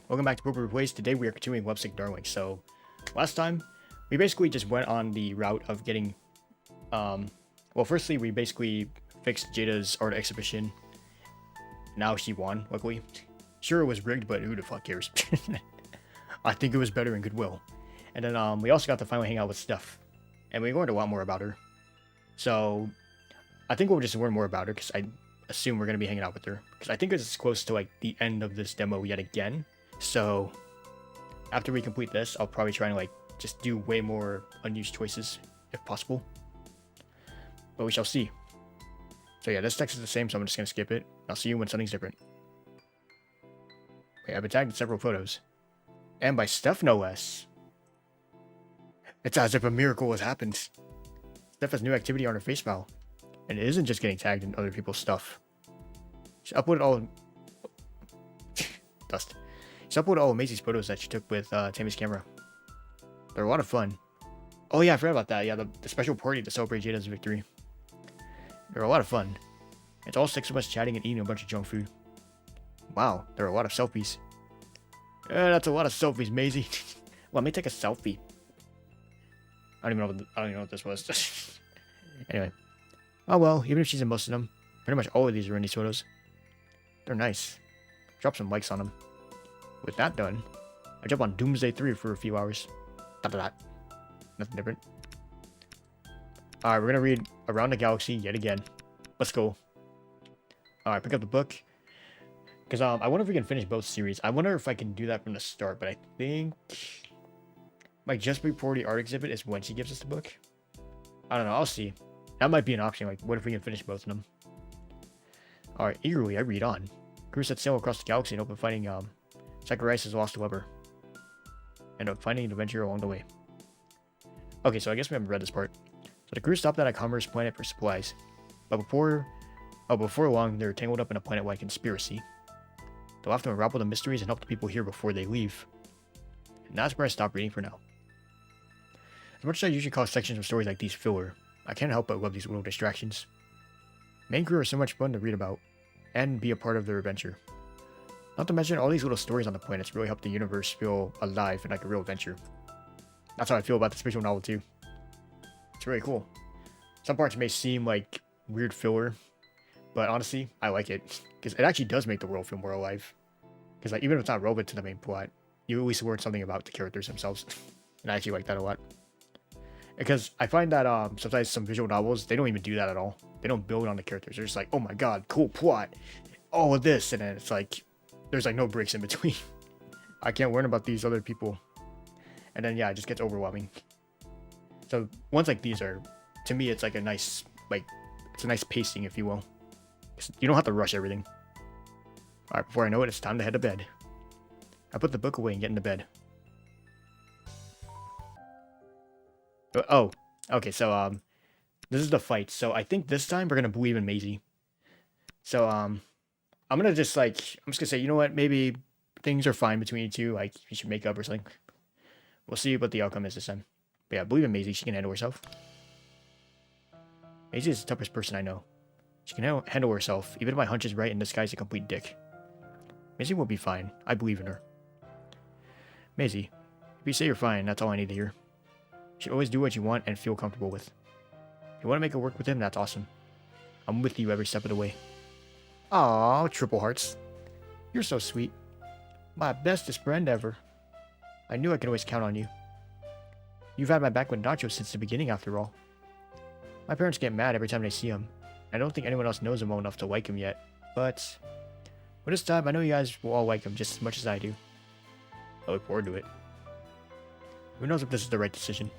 Welcome back to Appropriate Place. Today we are continuing LoveSick Darlings. So, last time, we basically just went on the route of getting, well, firstly, we basically fixed Jayda's art exhibition. Now she won, luckily. Sure, it was rigged, but who the fuck cares? I think it was better in Goodwill. And then, we also got to finally hang out with Steph. And we learned a lot more about her. So, I think we'll just learn more about her, because I assume we're going to be hanging out with her. Because I think it's close to, like, the end of this demo yet again. So, after we complete this, I'll probably try and, like, just do way more unused choices, if possible. But we shall see. So yeah, this text is the same, so I'm just going to skip it. I'll see you when something's different. Wait, I've been tagged in several photos. And by Steph, no less. It's as if a miracle has happened. Steph has new activity on her face file. And it isn't just getting tagged in other people's stuff. She uploaded all... Dust. She uploaded all of Maisy's photos that she took with Tammy's camera. They're a lot of fun. Oh yeah, I forgot about that. Yeah, the special party to celebrate Jayda's victory. They're a lot of fun. It's all 6 of us chatting and eating a bunch of junk food. Wow, there are a lot of selfies. That's a lot of selfies, Maisy. Let me take a selfie. I don't even know what this was. Anyway. Oh well, even if she's in most of them, pretty much all of these are in these photos. They're nice. Drop some likes on them. With that done, I jump on Doomsday 3 for a few hours. Nothing different. Alright, we're gonna read Around the Galaxy yet again. Let's go. Alright, pick up the book. Because I wonder if we can finish both series. I wonder if I can do that from the start, but I think... like, just before the art exhibit is when she gives us the book. I don't know, I'll see. That might be an option, like, what if we can finish both of them? Alright, eagerly I read on. Crew set sail across the galaxy and open fighting, Zacharias' lost lover. And finding an adventure along the way. Okay, so I guess we haven't read this part. So the crew stopped at a commerce planet for supplies. But before long, they're tangled up in a planet-wide conspiracy. They'll have to unravel the mysteries and help the people here before they leave. And that's where I stop reading for now. As much as I usually call sections of stories like these filler, I can't help but love these little distractions. Main crew are so much fun to read about, and be a part of their adventure. Not to mention, all these little stories on the planets really help the universe feel alive and like a real adventure. That's how I feel about this visual novel too. It's really cool. Some parts may seem like weird filler, but honestly, I like it. Because it actually does make the world feel more alive. Because like, even if it's not relevant to the main plot, you at least learn something about the characters themselves. And I actually like that a lot. Because I find that sometimes some visual novels, they don't even do that at all. They don't build on the characters. They're just like, oh my god, cool plot. All of this. And then it's like, there's like no breaks in between. I can't learn about these other people. And then yeah, it just gets overwhelming. So ones like these are, to me, it's like a nice, like, it's a nice pacing, if you will. You don't have to rush everything. Alright, before I know it, it's time to head to bed. I put the book away and get into bed. Oh, okay, so, this is the fight. So I think this time we're gonna believe in Maisy. So, I'm gonna just, like, I'm just gonna say, you know what, maybe things are fine between you two, like, you should make up or something. We'll see what the outcome is this time. But yeah, believe in Maisy, she can handle herself. Maisy is the toughest person I know. She can handle herself, even if my hunch is right and this guy's a complete dick. Maisy will be fine. I believe in her. Maisy, if you say you're fine, that's all I need to hear. You should always do what you want and feel comfortable with. If you want to make it work with him, that's awesome. I'm with you every step of the way. Aww, triple hearts. You're so sweet. My bestest friend ever. I knew I could always count on you. You've had my back with Nacho since the beginning, after all. My parents get mad every time they see him. I don't think anyone else knows him well enough to like him yet, but this time I know you guys will all like him just as much as I do. I look forward to it. Who knows if this is the right decision,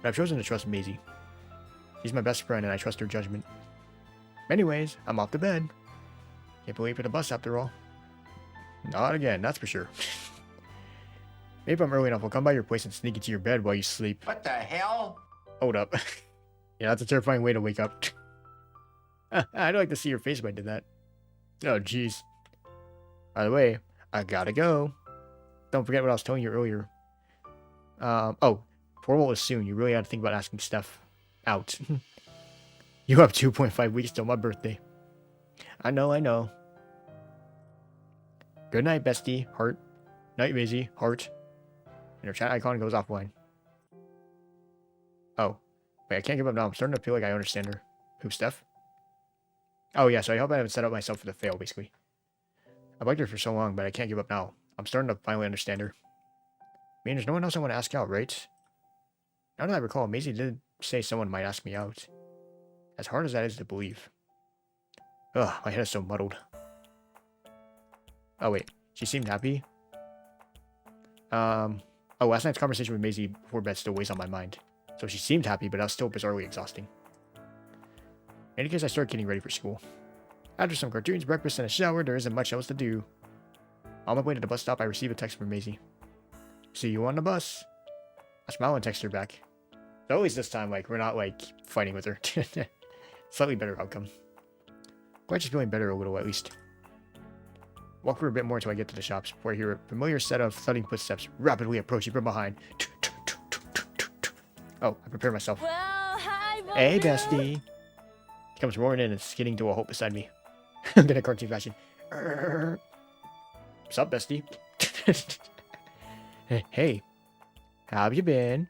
but I've chosen to trust Maisy. She's my best friend and I trust her judgment. Anyways, I'm off to bed. Can't be late for the bus after all. Not again, that's for sure. Maybe if I'm early enough, I'll come by your place and sneak into your bed while you sleep. What the hell? Hold up. Yeah, that's a terrifying way to wake up. I'd like to see your face if I did that. Oh, jeez. By the way, I gotta go. Don't forget what I was telling you earlier. Oh, formal is soon. You really ought to think about asking Steph out. You have 2.5 weeks till my birthday. I know. Good night, bestie. Heart. Night, Maisy. Heart. And her chat icon goes offline. Oh. Wait, I can't give up now. I'm starting to feel like I understand her. Who, Steph? Oh, yeah, so I hope I haven't set up myself for the fail, basically. I've liked her for so long, but I can't give up now. I'm starting to finally understand her. I mean, there's no one else I want to ask out, right? Now that I recall, Maisy did say someone might ask me out. As hard as that is to believe. Ugh, my head is so muddled. Oh, wait. She seemed happy. Oh, last night's conversation with Maisy before bed still weighs on my mind. So she seemed happy, but that was still bizarrely exhausting. In any case, I started getting ready for school. After some cartoons, breakfast, and a shower, there isn't much else to do. On my way to the bus stop, I receive a text from Maisy. See you on the bus. I smile and text her back. So at least this time, like, we're not, like, fighting with her. Slightly better outcome. Glad she's feeling better a little, at least. Walk for a bit more until I get to the shops, before I hear a familiar set of thudding footsteps rapidly approaching from behind. Oh, I prepare myself. Well, hi, Hey, bestie. She comes roaring in and skidding to a halt beside me. In a cartoon fashion. What's up, bestie? Hey. How have you been?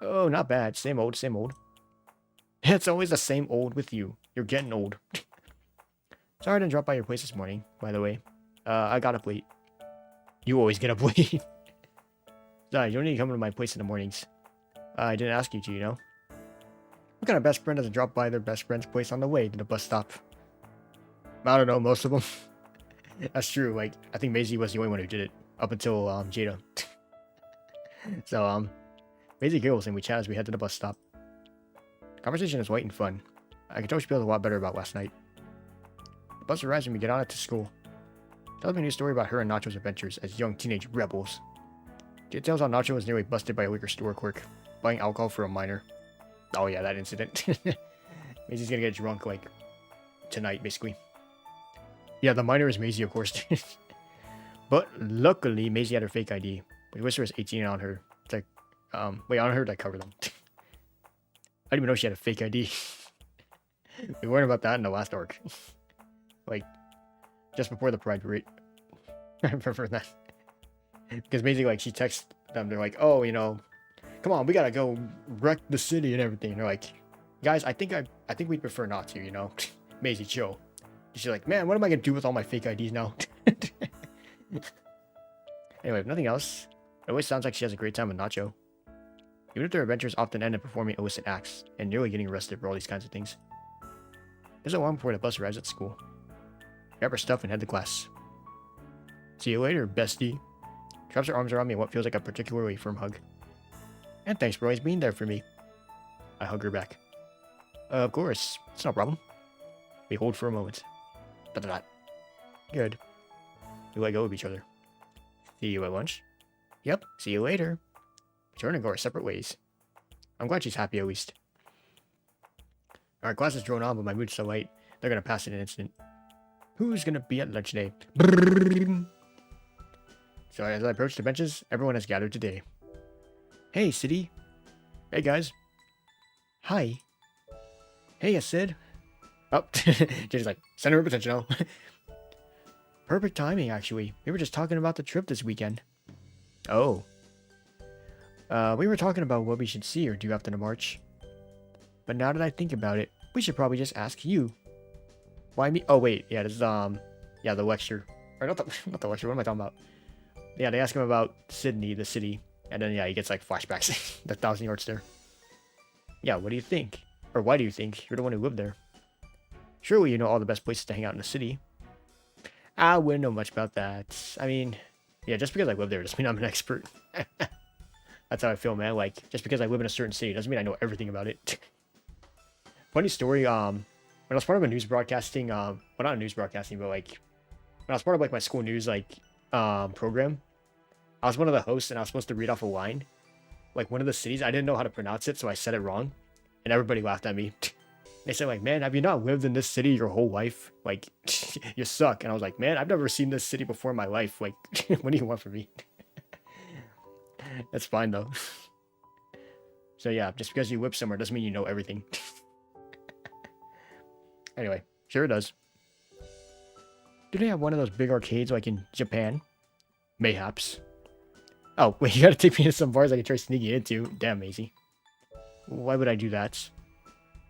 Oh, not bad. Same old, same old. It's always the same old with you. You're getting old. Sorry I didn't drop by your place this morning, by the way. I got up late. You always get up late. Sorry, you don't need to come to my place in the mornings. I didn't ask you to, you know? What kind of best friend doesn't drop by their best friend's place on the way to the bus stop? I don't know, most of them. That's true, like, I think Maisy was the only one who did it. Up until, Jayda. So, Maisy giggles and we chat as we head to the bus stop. Conversation is light and fun. I can tell she feels a lot better about last night. The bus arrives and we get on it to school. Tells me a new story about her and Nacho's adventures as young teenage rebels. She tells how Nacho was nearly busted by a liquor store clerk, buying alcohol for a minor. Oh yeah, that incident. Maisy's gonna get drunk, like, tonight, basically. Yeah, the minor is Maisy, of course. But luckily, Maisy had her fake ID. But Whisker is 18 on her. It's like, wait, on her to cover them. I didn't even know she had a fake ID. We learned about that in the last arc. Like, just before the Pride Parade. I remember that. Because basically, like, she texts them, they're like, oh, you know, come on, we gotta go wreck the city and everything. And they're like, guys, I think we'd prefer not to, you know? Maisy, chill. She's like, man, what am I gonna do with all my fake IDs now? Anyway, if nothing else, it always sounds like she has a great time with Nacho. Even if their adventures often end up performing illicit acts and nearly getting arrested for all these kinds of things. There's a long before the bus arrives at school. Grab her stuff and head to class. See you later, bestie. She wraps her arms around me in what feels like a particularly firm hug. And thanks for always being there for me. I hug her back. Of course, it's no problem. We hold for a moment. Good. We let go of each other. See you at lunch? Yep, see you later. We turn and go our separate ways. I'm glad she's happy at least. Alright, class is drawn on, but my mood's so light, they're gonna pass in an instant. Who's gonna be at lunch today? So as I approach the benches, everyone has gathered today. Hey, City. Hey, guys. Hi. Hey, I said. Oh, Jay's like, center of attention now. Perfect timing, actually. We were just talking about the trip this weekend. Oh. We were talking about what we should see or do after the march. But now that I think about it, we should probably just ask you. Why me? Oh, wait. Yeah, this is, yeah, the lecture. Or not the lecture. What am I talking about? Yeah, they ask him about Sydney, the city. And then, yeah, he gets, like, flashbacks. The 1,000 yards there. Yeah, what do you think? Or why do you think? You're the one who lived there. Surely you know all the best places to hang out in the city. I wouldn't know much about that. I mean, yeah, just because I live there doesn't mean I'm an expert. That's how I feel, man. Like, just because I live in a certain city doesn't mean I know everything about it. Funny story, when I was part of a news broadcasting, well, not news broadcasting, but, like, when I was part of, like, my school news, like, program, I was one of the hosts, and I was supposed to read off a line. Like, one of the cities, I didn't know how to pronounce it, so I said it wrong. And everybody laughed at me. They said, like, man, have you not lived in this city your whole life? Like, you suck. And I was like, man, I've never seen this city before in my life. Like, what do you want from me? That's fine, though. So, yeah, just because you live somewhere doesn't mean you know everything. Anyway, sure it does. Do they have one of those big arcades like in Japan? Mayhaps. Oh, wait, you gotta take me to some bars I can try sneaking into. Damn, Maisy. Why would I do that?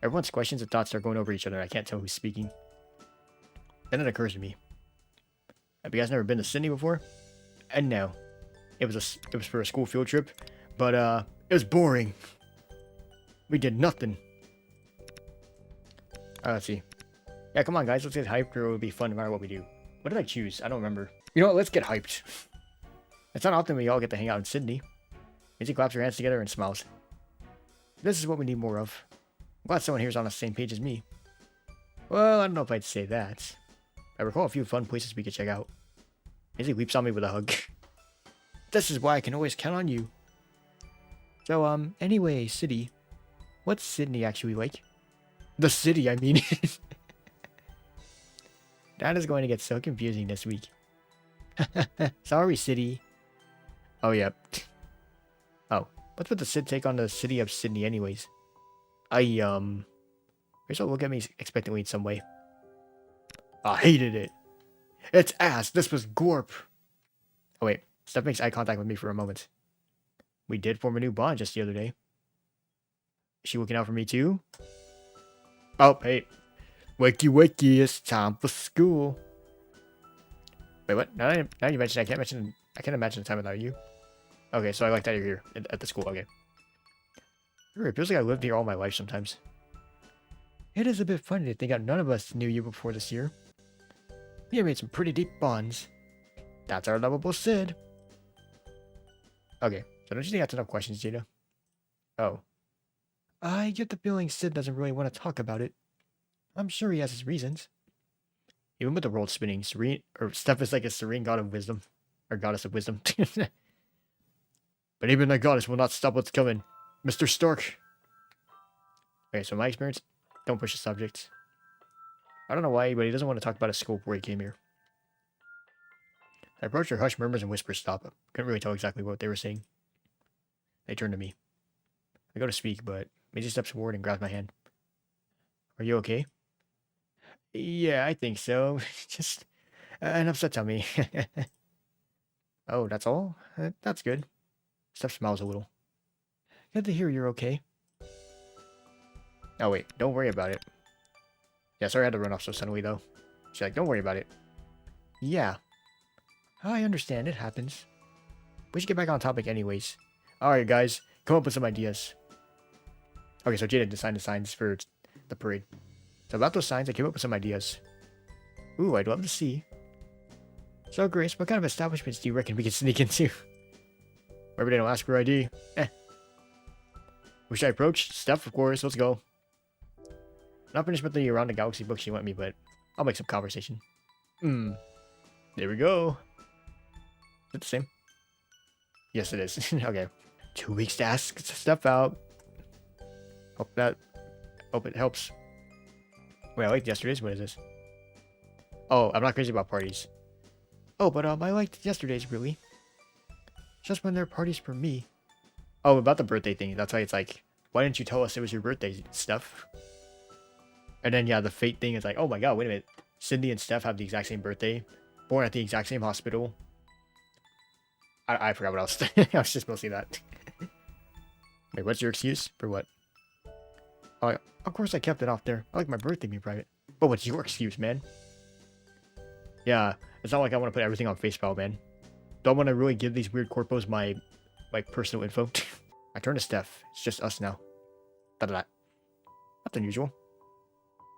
Everyone's questions and thoughts are going over each other. I can't tell who's speaking. Then it occurs to me. Have you guys never been to Sydney before? And no. It was for a school field trip, but it was boring. We did nothing. Let's see. Yeah, come on guys, let's get hyped or it'll be fun no matter what we do. What did I choose? I don't remember. You know what, let's get hyped. It's not often we all get to hang out in Sydney. Maisy claps her hands together and smiles. This is what we need more of. I'm glad someone here is on the same page as me. Well, I don't know if I'd say that. I recall a few fun places we could check out. Maisy leaps on me with a hug. This is why I can always count on you. So, anyway, city. What's Sydney actually like? The city, I mean. That is going to get so confusing this week. Sorry, city. Oh, yep. Oh, what's with the Sid take on the city of Sydney anyways? Guess I'll look at me expectantly in some way. I hated it. It's ass. This was gorp. Oh, wait. Steph makes eye contact with me for a moment. We did form a new bond just the other day. Is she looking out for me too? Oh, hey. Wakey, wakey. It's time for school. Wait, what? Now you mention I can't imagine the time without you. Okay, so I like that you're here at the school. Okay. It feels like I lived here all my life sometimes. It is a bit funny to think that none of us knew you before this year. We have made some pretty deep bonds. That's our lovable Sid. Okay, so don't you think that's enough questions, Jayda? Oh. I get the feeling Sid doesn't really want to talk about it. I'm sure he has his reasons. Even with the world spinning, Steph is like a serene god of wisdom. Or goddess of wisdom. But even the goddess will not stop what's coming. Mr. Stark. Okay, so my experience, don't push the subject. I don't know why, but he doesn't want to talk about his school before he came here. I approached her, hushed murmurs and whispers stop. Couldn't really tell exactly what they were saying. They turned to me. I go to speak, but Maisy steps forward and grabs my hand. Are you okay? Yeah, I think so. Just an upset tummy. Oh, that's all? That's good. Steph smiles a little. Good to hear you're okay. Oh, wait. Don't worry about it. Yeah, sorry I had to run off so suddenly, though. She's like, don't worry about it. Yeah. I understand. It happens. We should get back on topic anyways. Alright, guys. Come up with some ideas. Okay, so Jayda designed the signs for the parade. So about those signs, I came up with some ideas. Ooh, I'd love to see. So, Grace, what kind of establishments do you reckon we can sneak into? Wherever they don't ask for ID. Who should I approach? Steph, of course. Let's go. Not finished with the Around the Galaxy book she lent me, but I'll make some conversation. There we go. Is it the same? Yes, it is. Okay. 2 weeks to ask Steph out. Hope it helps. Wait, I liked yesterday's. What is this? Oh, I'm not crazy about parties. Oh, but I liked yesterday's, really. Just when there are parties for me. Oh, about the birthday thing. That's why it's like, why didn't you tell us it was your birthday, Steph? And then, yeah, the fate thing is like, oh my god, wait a minute. Cindy and Steph have the exact same birthday. Born at the exact same hospital. I forgot what else. I was just mostly that. Wait, what's your excuse? For what? Oh, of course I kept it off there. I like my birthday being private. But what's your excuse, man? Yeah, it's not like I want to put everything on face value, man. Don't want to really give these weird corpos my personal info. I turn to Steph. It's just us now. That's unusual.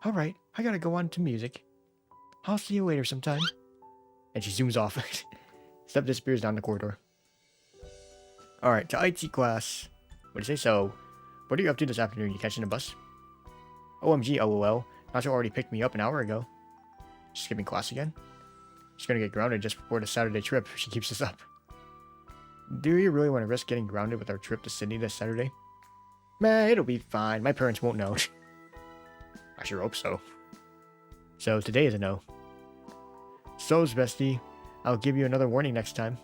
Alright, I gotta go on to music. I'll see you later sometime. And she zooms off. Steph disappears down the corridor. Alright, to IT class. What do you say? So, what are you up to this afternoon? You catching a bus? OMG, LOL. Nacho already picked me up an hour ago. Skipping class again? She's gonna get grounded just before the Saturday trip if she keeps this up. Do you really want to risk getting grounded with our trip to Sydney this Saturday? Meh, it'll be fine. My parents won't know. I sure hope so. So today is a no. So's bestie. I'll give you another warning next time.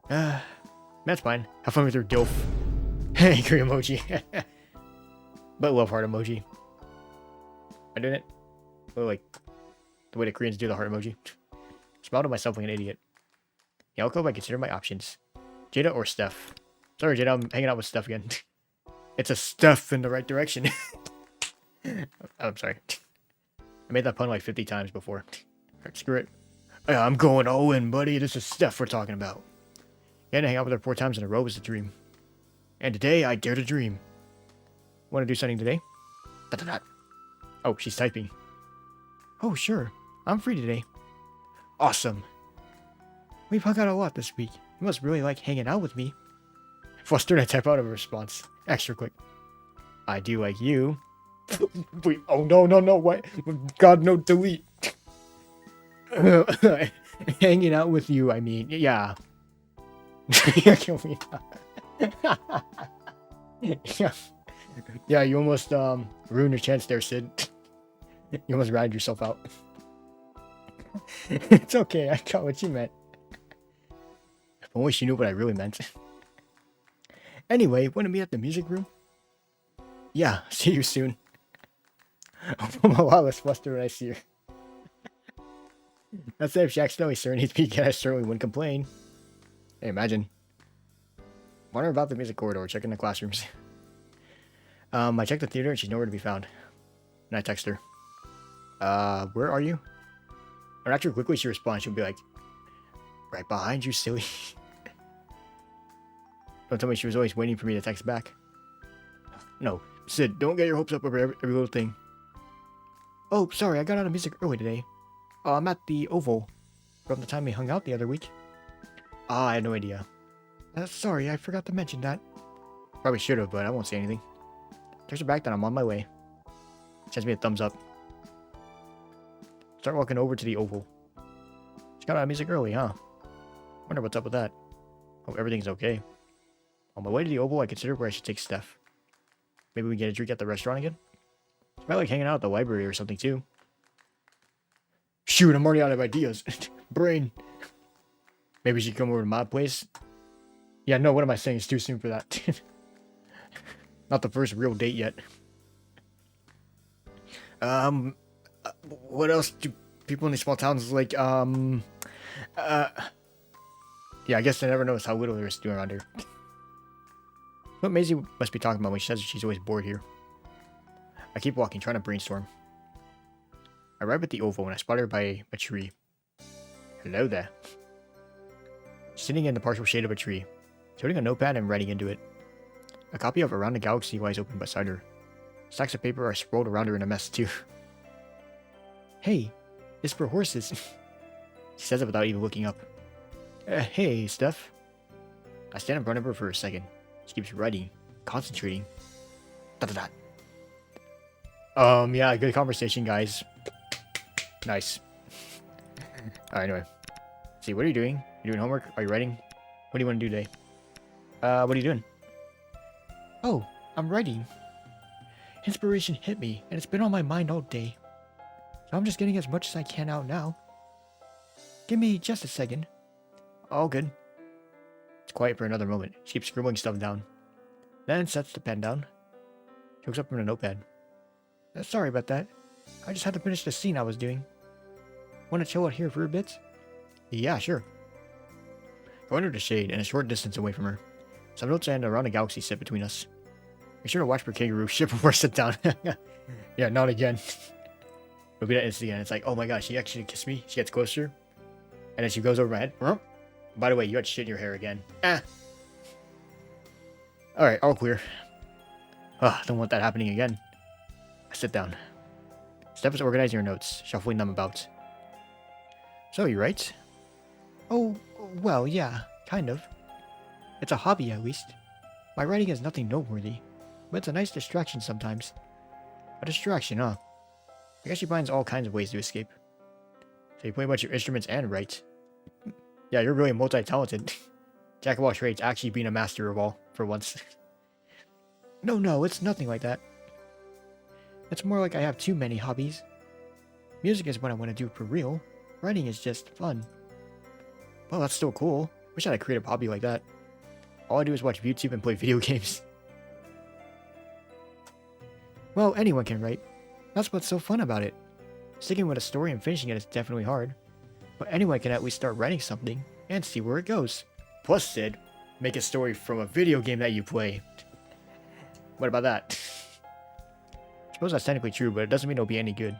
That's fine. Have fun with your dilf. Angry emoji. But love heart emoji. Am I doing it? Oh, like the way the Koreans do the heart emoji. Smile to myself like an idiot. The alcove I consider my options. Jayda or Steph. Sorry, Jayda, I'm hanging out with Steph again. It's a Steph in the right direction. Oh, I'm sorry. I made that pun like 50 times before. Alright, screw it. Yeah, I'm going all in, buddy. This is Steph we're talking about. Getting to hang out with her 4 times in a row was a dream. And today, I dare to dream. Want to do something today? Oh, she's typing. Oh, sure. I'm free today. Awesome. We've hung out a lot this week. You must really like hanging out with me. Flustered, I type out a response. Extra quick. I do like you. Wait, oh no, what? God, no, delete. Hanging out with you, I mean, yeah. Kill me. Yeah, you almost ruined your chance there, Sid. You almost ratted yourself out. It's okay, I got what you meant. If only she knew what I really meant. Anyway, wanna meet at the music room? Yeah, see you soon. I'm a lot less flustered when I see her. That said, if she accidentally serenades me, I certainly wouldn't complain. Hey, imagine. Wonder about the music corridor, checking the classrooms. I checked the theater and she's nowhere to be found. And I text her. Where are you? And after quickly she responds, she'll be like, right behind you, silly. Don't tell me she was always waiting for me to text back. No, Sid, don't get your hopes up over every little thing. Oh, sorry, I got out of music early today. I'm at the Oval. From the time we hung out the other week. I had no idea. Sorry, I forgot to mention that. Probably should have, but I won't say anything. Text her back that I'm on my way. Sends me a thumbs up. Start walking over to the Oval. She got out of music early, huh? Wonder what's up with that. Hope everything's okay. On my way to the Oval, I considered where I should take Steph. Maybe we can get a drink at the restaurant again? She might like hanging out at the library or something too. Shoot, I'm already out of ideas. Brain. Maybe she come over to my place. Yeah, no, what am I saying? It's too soon for that. Not the first real date yet. What else do people in these small towns like, yeah, I guess I never noticed how little there is to do around here. What Maisy must be talking about when she says she's always bored here. I keep walking, trying to brainstorm. I arrive at the Oval when I spot her by a tree. Hello there. Sitting in the partial shade of a tree. She's holding a notepad and writing into it. A copy of Around the Galaxy lies open beside her. Stacks of paper are sprawled around her in a mess too. Hey, it's for horses. She says it without even looking up. Hey, Steph. I stand in front of her for a second. She keeps writing, concentrating. Yeah, good conversation, guys. Nice. Alright, anyway. See, what are you doing? You doing homework? Are you writing? What do you want to do today? What are you doing? Oh, I'm writing. Inspiration hit me, and it's been on my mind all day. So I'm just getting as much as I can out now. Give me just a second. All good. It's quiet for another moment. She keeps scribbling stuff down. Then sets the pen down. She looks up from the notepad. Sorry about that. I just had to finish the scene I was doing. Want to chill out here for a bit? Yeah, sure. I under the shade and a short distance away from her. Some notes and Around the Galaxy sit between us. Make sure to watch for kangaroo shit before I sit down. Yeah, not again. It'll be that instant again. It's like, oh my gosh, she actually kissed me. She gets closer. And then she goes over my head. By the way, you had shit in your hair again. Alright, all clear. Don't want that happening again. I sit down. Steph is organizing her notes, shuffling them about. So, you write? Oh, well, yeah, kind of. It's a hobby, at least. My writing is nothing noteworthy, but it's a nice distraction sometimes. A distraction, huh? I guess she finds all kinds of ways to escape. So you play a bunch of instruments and write. Yeah, you're really multi-talented. Jack of all trades, actually being a master of all, for once. No, it's nothing like that. It's more like I have too many hobbies. Music is what I want to do for real. Writing is just fun. Well, that's still cool. Wish I had a creative hobby like that. All I do is watch YouTube and play video games. Well, anyone can write. That's what's so fun about it. Sticking with a story and finishing it is definitely hard. But anyone can at least start writing something. and see where it goes. Plus, Sid, make a story from a video game that you play. What about that? I suppose that's technically true, but it doesn't mean it'll be any good.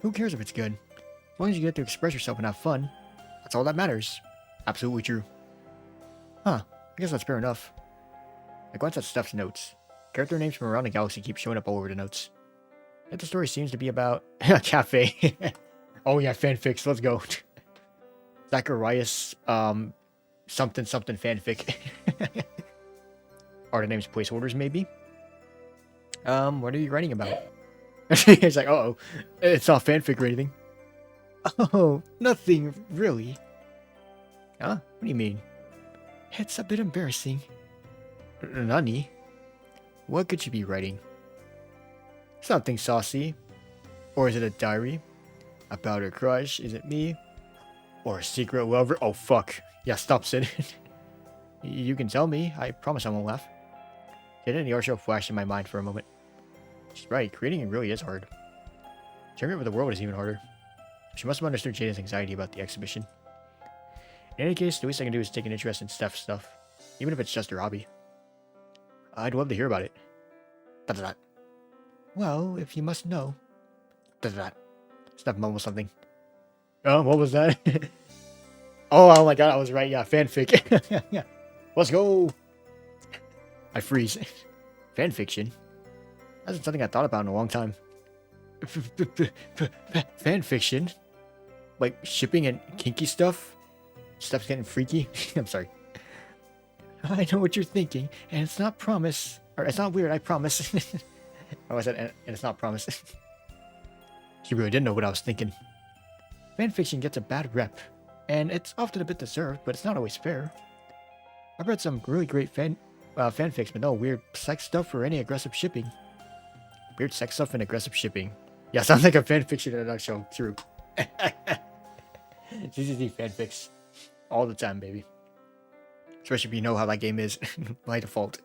Who cares if it's good? As long as you get to express yourself and have fun, that's all that matters. Absolutely true. Huh, I guess that's fair enough. I glance at Steph's notes. Character names from around the galaxy keep showing up all over the notes. Yet the story seems to be about a cafe. Oh yeah, fanfics, let's go. Zacharias, something something fanfic. Are the names placeholders, maybe? What are you writing about? It's like, uh-oh, it's not fanfic or anything. Oh, nothing, really. Huh? What do you mean? It's a bit embarrassing. Nani? What could you be writing? Something saucy. Or is it a diary? About her crush? Is it me? Or a secret lover? Oh, fuck. Yeah, stop, Sid. You can tell me. I promise I won't laugh. Didn't the art show flash in my mind for a moment? She's right. Creating it really is hard. Sharing it with the world is even harder. She must have understood Jayda's anxiety about the exhibition. In any case, the least I can do is take an interest in Steph's stuff. Even if it's just her hobby. I'd love to hear about it. Da-da-da. Well, if you must know. Da-da-da. Steph mumbled something. Oh, what was that? Oh my god, I was right. Yeah, fanfic. Yeah. Let's go. I freeze. Fanfiction? That's something I thought about in a long time. Fanfiction? Like shipping and kinky stuff? Stuff's getting freaky? I'm sorry. I know what you're thinking, and it's not promise. Or it's not weird, I promise. Oh, I said, and it's not promise. She really didn't know what I was thinking. Fanfiction gets a bad rep, and it's often a bit deserved, but it's not always fair. I've read some really great fanfics, but no weird sex stuff or any aggressive shipping. Weird sex stuff and aggressive shipping. Yeah, sounds like a fanfiction in a nutshell. True. CCC fanfics. All the time, baby. Especially if you know how that game is by default.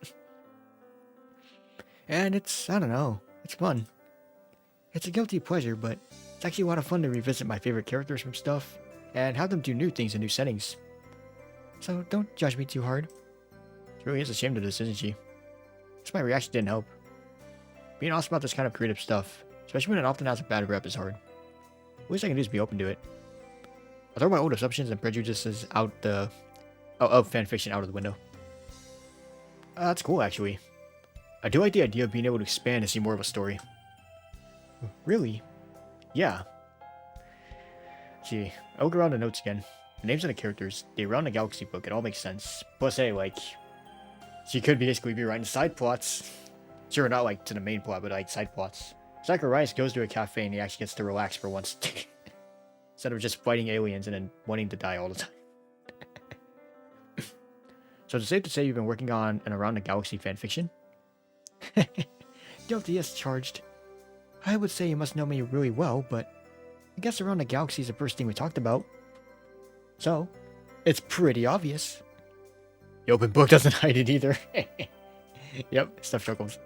And it's, I don't know, it's fun. It's a guilty pleasure, but it's actually a lot of fun to revisit my favorite characters from stuff and have them do new things in new settings. So don't judge me too hard. She really is ashamed of this, isn't she? Just my reaction didn't help. Being honest about this kind of creative stuff, especially when it often has a bad rep, is hard. The least I can do is be open to it. I'll throw my old assumptions and prejudices of fanfiction out of the window. That's cool, actually. I do like the idea of being able to expand and see more of a story. Really? Yeah. See, I'll go around the notes again. The names of the characters, the Around the Galaxy book, it all makes sense. Plus, hey, like, she could basically be writing side plots. Sure, not like to the main plot, but like side plots. Zacharias goes to a cafe and he actually gets to relax for once. Instead of just fighting aliens and then wanting to die all the time. So it's safe to say you've been working on an Around the Galaxy fanfiction? Guilty as charged. I would say you must know me really well, but I guess Around the Galaxy is the first thing we talked about. So, it's pretty obvious. The open book doesn't hide it either. Yep, Steph chuckles.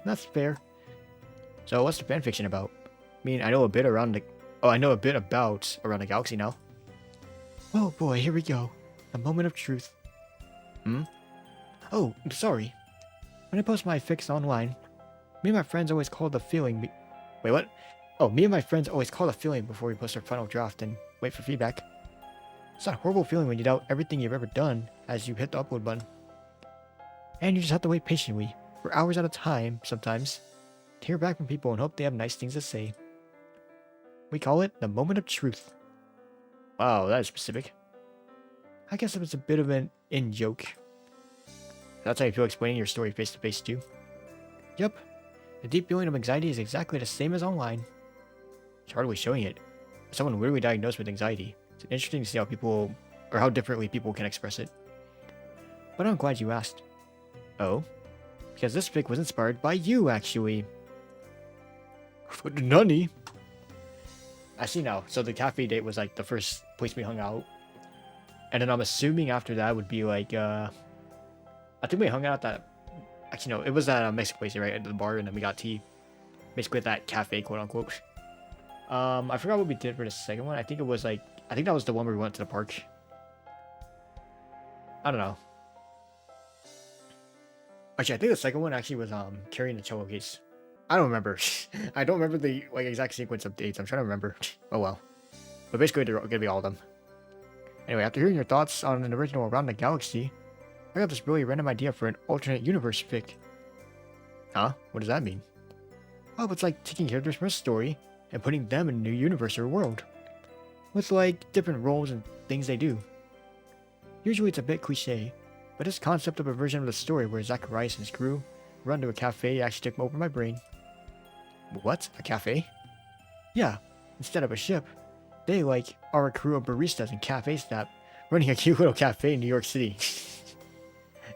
That's fair. So what's the fanfiction about? I mean, I know a bit about Around the Galaxy now. Oh boy, here we go. The moment of truth. Oh, I'm sorry. When I post my fics online, me and my friends always call the feeling... Wait, what? Oh, me and my friends always call the feeling before we post our final draft and wait for feedback. It's that horrible feeling when you doubt everything you've ever done as you hit the upload button. And you just have to wait patiently, for hours at a time, sometimes, to hear back from people and hope they have nice things to say. We call it the moment of truth. Wow, that is specific. I guess it was a bit of an in-joke. That's how you feel explaining your story face-to-face too? Yep. The deep feeling of anxiety is exactly the same as online. It's hardly showing it. As someone weirdly diagnosed with anxiety, it's interesting to see how differently people can express it. But I'm glad you asked. Oh? Because this fic was inspired by you, actually. Nani? I see now. So the cafe date was like the first place we hung out. And then I'm assuming after that would be like, I think we hung out at that... Actually, no, it was at a Mexican place, right? At the bar, and then we got tea. Basically at that cafe, quote-unquote. I forgot what we did for the second one. I think it was like I think that was the one where we went to the park. I don't know. Actually, I think the second one actually was carrying the cello case. I don't remember. I don't remember the exact sequence of dates. I'm trying to remember. Oh well. But basically, they're gonna be all of them. Anyway, after hearing your thoughts on an original Around the Galaxy, I got this really random idea for an alternate universe fic. Huh? What does that mean? Oh, it's like taking characters from a story and putting them in a new universe or world, with like different roles and things they do. Usually it's a bit cliche, but this concept of a version of the story where Zacharias and his crew run to a cafe actually took over my brain. What? A cafe? Yeah, instead of a ship, they are a crew of baristas and cafe staff running a cute little cafe in New York City.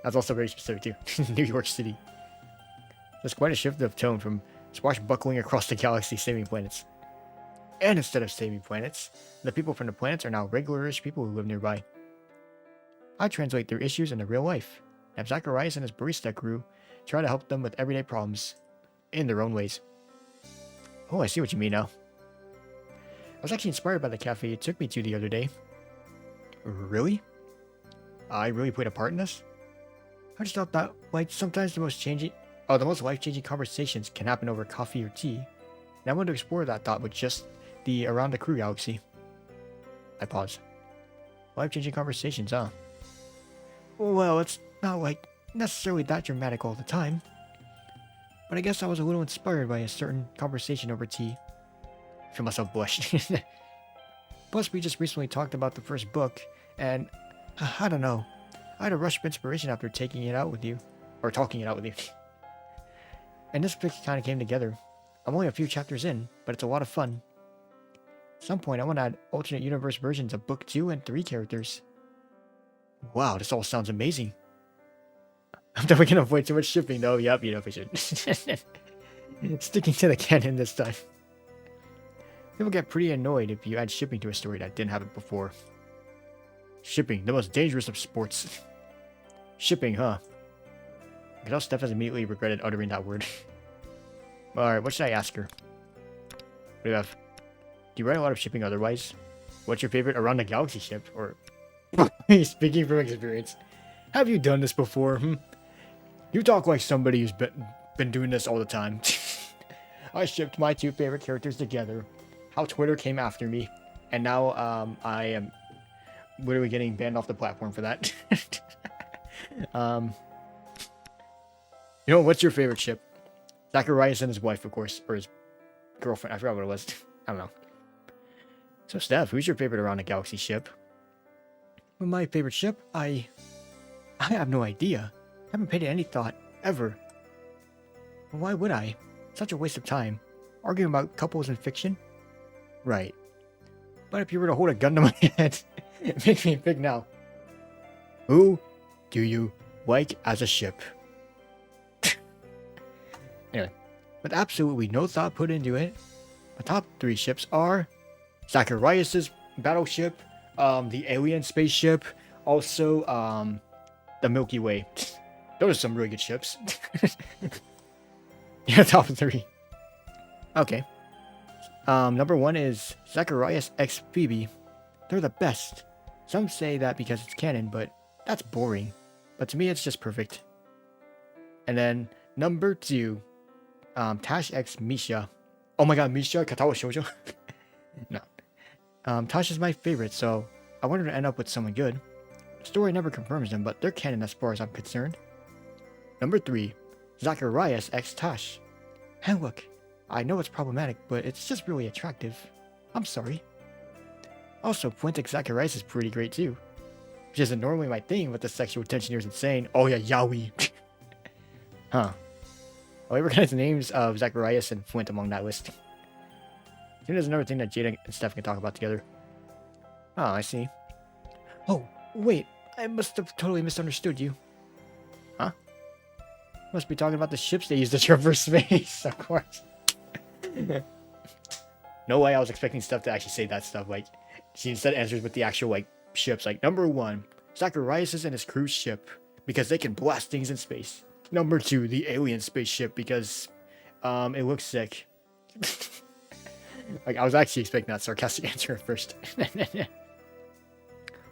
That's also very specific too. New York City. That's quite a shift of tone from swashbuckling across the galaxy saving planets. And instead of saving planets, the people from the planets are now regular-ish people who live nearby. I translate their issues into real life, and Zacharias and his barista crew try to help them with everyday problems, in their own ways. Oh, I see what you mean now. I was actually inspired by the cafe you took me to the other day. Really? I really played a part in this? I just thought that, sometimes the most life-changing conversations can happen over coffee or tea, and I wanted to explore that thought with just the Around the Crew galaxy. I pause. Life-changing conversations, huh? Well, it's not necessarily that dramatic all the time, but I guess I was a little inspired by a certain conversation over tea. I feel myself blush. Plus, we just recently talked about the first book, and I don't know. I had a rush of inspiration after taking it out with you, or talking it out with you. And this fic kind of came together. I'm only a few chapters in, but it's a lot of fun. At some point, I want to add alternate universe versions of book 2 and 3 characters. Wow, this all sounds amazing. I'm definitely gonna avoid too much shipping though. Yep, you know we should. Sticking to the canon this time. People get pretty annoyed if you add shipping to a story that didn't have it before. Shipping, the most dangerous of sports. Shipping, huh? I can tell Steph has immediately regretted uttering that word. Alright, what should I ask her? What do you have? Do you write a lot of shipping otherwise? What's your favorite Around the Galaxy ship? Or, speaking from experience, have you done this before? You talk like somebody who's been doing this all the time. I shipped my 2 favorite characters together. How Twitter came after me. And now, I am literally getting banned off the platform for that. You know, what's your favorite ship? Zacharias and his wife, of course. Or his girlfriend. I forgot what it was. I don't know. So, Steph, who's your favorite Around the Galaxy ship? Well, my favorite ship? I have no idea. I haven't paid it any thought, ever. Well, why would I? Such a waste of time. Arguing about couples in fiction? Right. But if you were to hold a gun to my head, it makes me think now. Who do you like as a ship? Anyway, with absolutely no thought put into it, my top 3 ships are Zacharias' battleship, the alien spaceship, also the Milky Way. Those are some really good ships. Yeah, top 3. Okay. Number 1 is Zacharias x Phoebe. They're the best. Some say that because it's canon, but that's boring. But to me, it's just perfect. And then number 2, Tash x Misha. Oh my god, Misha Katawa Shoujo. No. Tash is my favorite, so I wanted to end up with someone good. The story never confirms them, but they're canon as far as I'm concerned. Number 3, Zacharias x Tash. And look, I know it's problematic, but it's just really attractive. I'm sorry. Also, Point x Zacharias is pretty great too. Which isn't normally my thing, but the sexual tension here is insane. Oh yeah, yaoi. Huh. I'll ever recognize the names of Zacharias and Flint among that list. I think there's another thing that Jayda and Steph can talk about together. Oh, I see. Oh, wait. I must have totally misunderstood you. Huh? Must be talking about the ships they use to traverse space, of course. No way I was expecting Steph to actually say that stuff. She instead answers with the actual, ships. Number 1, Zacharias and his cruise ship, because they can blast things in space. Number 2, the alien spaceship, because, it looks sick. I was actually expecting that sarcastic answer at first.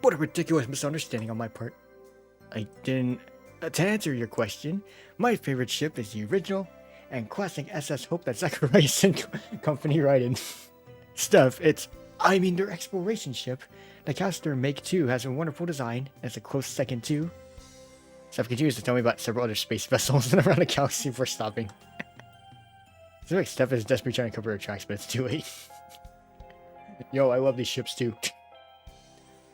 What a ridiculous misunderstanding on my part. I didn't... to answer your question, my favorite ship is the original and classic SS Hope that Zacharias and company ride in. Steph, their exploration ship. The Caster Make 2 has a wonderful design, and it's a close second to. Steph continues to tell me about several other space vessels around the galaxy before stopping. It's like Steph is desperately trying to cover her tracks, but it's too late. Yo, I love these ships too.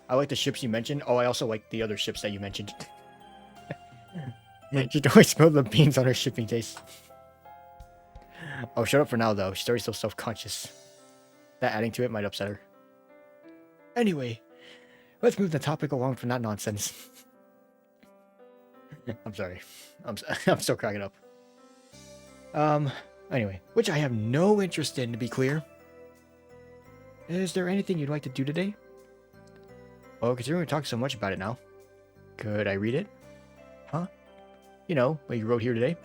I like the ships you mentioned. Oh, I also like the other ships that you mentioned. She'd always spill the beans on her shipping taste. Oh, shut up for now, though. She's already so self-conscious. That adding to it might upset her. Anyway, let's move the topic along from that nonsense. I'm sorry. I'm still cracking up. Anyway, which I have no interest in, to be clear. Is there anything you'd like to do today? Well, considering we talked so much about it now, could I read it? Huh? You know, what you wrote here today?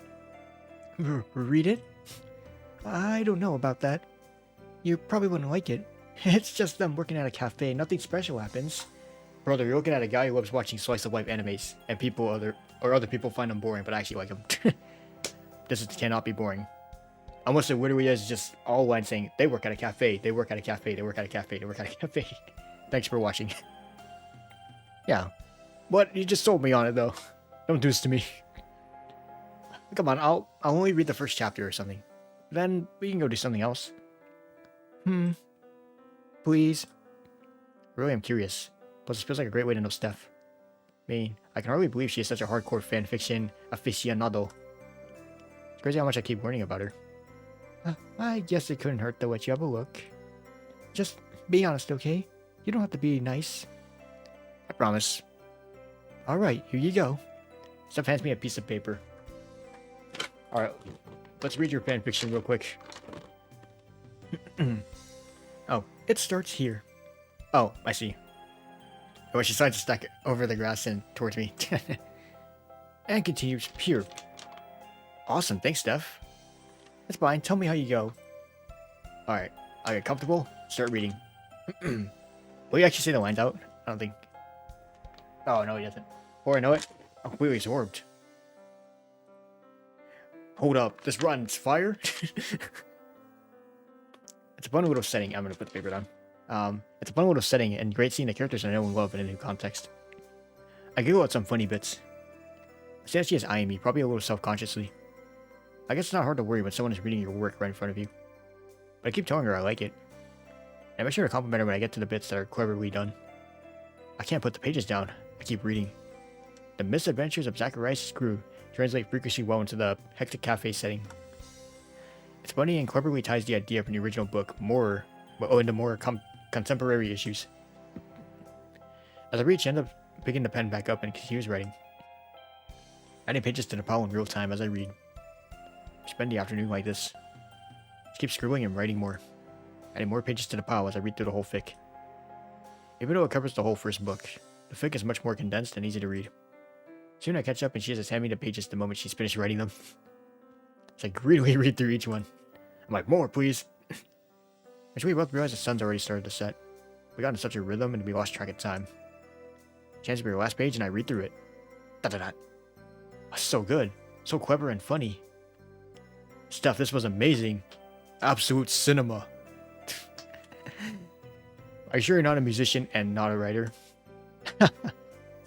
Read it? I don't know about that. You probably wouldn't like it. It's just them working at a cafe. Nothing special happens. Brother, you're looking at a guy who loves watching slice of life animes, and other people find them boring, but I actually like them. This cannot be boring. Almost it literally is just all lines saying, they work at a cafe, they work at a cafe, they work at a cafe, they work at a cafe. Thanks for watching. Yeah. What? You just sold me on it, though. Don't do this to me. Come on, I'll only read the first chapter or something. Then we can go do something else. Please. Really, I'm curious. Plus, it feels like a great way to know Steph. I mean, I can hardly believe she is such a hardcore fanfiction aficionado. It's crazy how much I keep learning about her. I guess it couldn't hurt to let you have a look. Just be honest, okay? You don't have to be nice. I promise. Alright, here you go. Steph hands me a piece of paper. Alright, let's read your fanfiction real quick. Oh, it starts here. Oh, I see. Oh, she decides to stack it over the grass and towards me. And continues pure. Awesome, thanks, Steph. That's fine, tell me how you go. Alright, I get comfortable, start reading. Will you actually say the lines out? I don't think. Oh, no, he doesn't. Or I know it, I'm completely absorbed. Hold up, this runs fire? It's a fun little setting. I'm gonna put the paper down. It's a fun little setting and great seeing the characters I know and love in a new context. I giggle at some funny bits. I see that she is eyeing me, probably a little self-consciously. I guess it's not hard to worry when someone is reading your work right in front of you. But I keep telling her I like it. And I make sure to compliment her when I get to the bits that are cleverly done. I can't put the pages down. I keep reading. The misadventures of Zacharias' crew translate freakishly well into the hectic cafe setting. It's funny and cleverly ties the idea from the original book into more contemporary issues. As I read, she ends up picking the pen back up and continues writing. Adding pages to the pile in real time as I read. I spend the afternoon like this. She keeps scribbling and writing more. Adding more pages to the pile as I read through the whole fic. Even though it covers the whole first book, the fic is much more condensed and easy to read. Soon I catch up and she just hands me the pages the moment she's finished writing them. So I greedily read through each one. I'm like, more please. Actually, we both realized the sun's already started to set. We got in such a rhythm and we lost track of time. She hands me her last page and I read through it. Da-da-da. So good. So clever and funny. Steph, this was amazing. Absolute cinema. Are you sure you're not a musician and not a writer?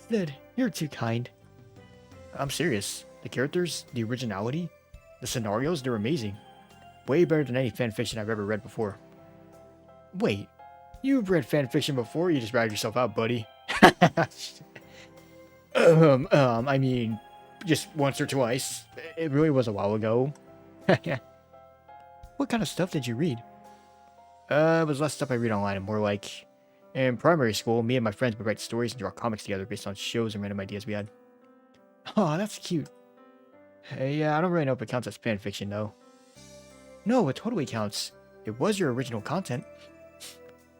Sid, you're too kind. I'm serious. The characters, the originality, the scenarios, they're amazing. Way better than any fanfiction I've ever read before. Wait, you've read fanfiction before? You just ratted yourself out, buddy. I mean, just once or twice. It really was a while ago. What kind of stuff did you read? It was less stuff I read online and more like... In primary school, me and my friends would write stories and draw comics together based on shows and random ideas we had. Oh, that's cute. Yeah, I don't really know if it counts as fanfiction, though. No, it totally counts. It was your original content.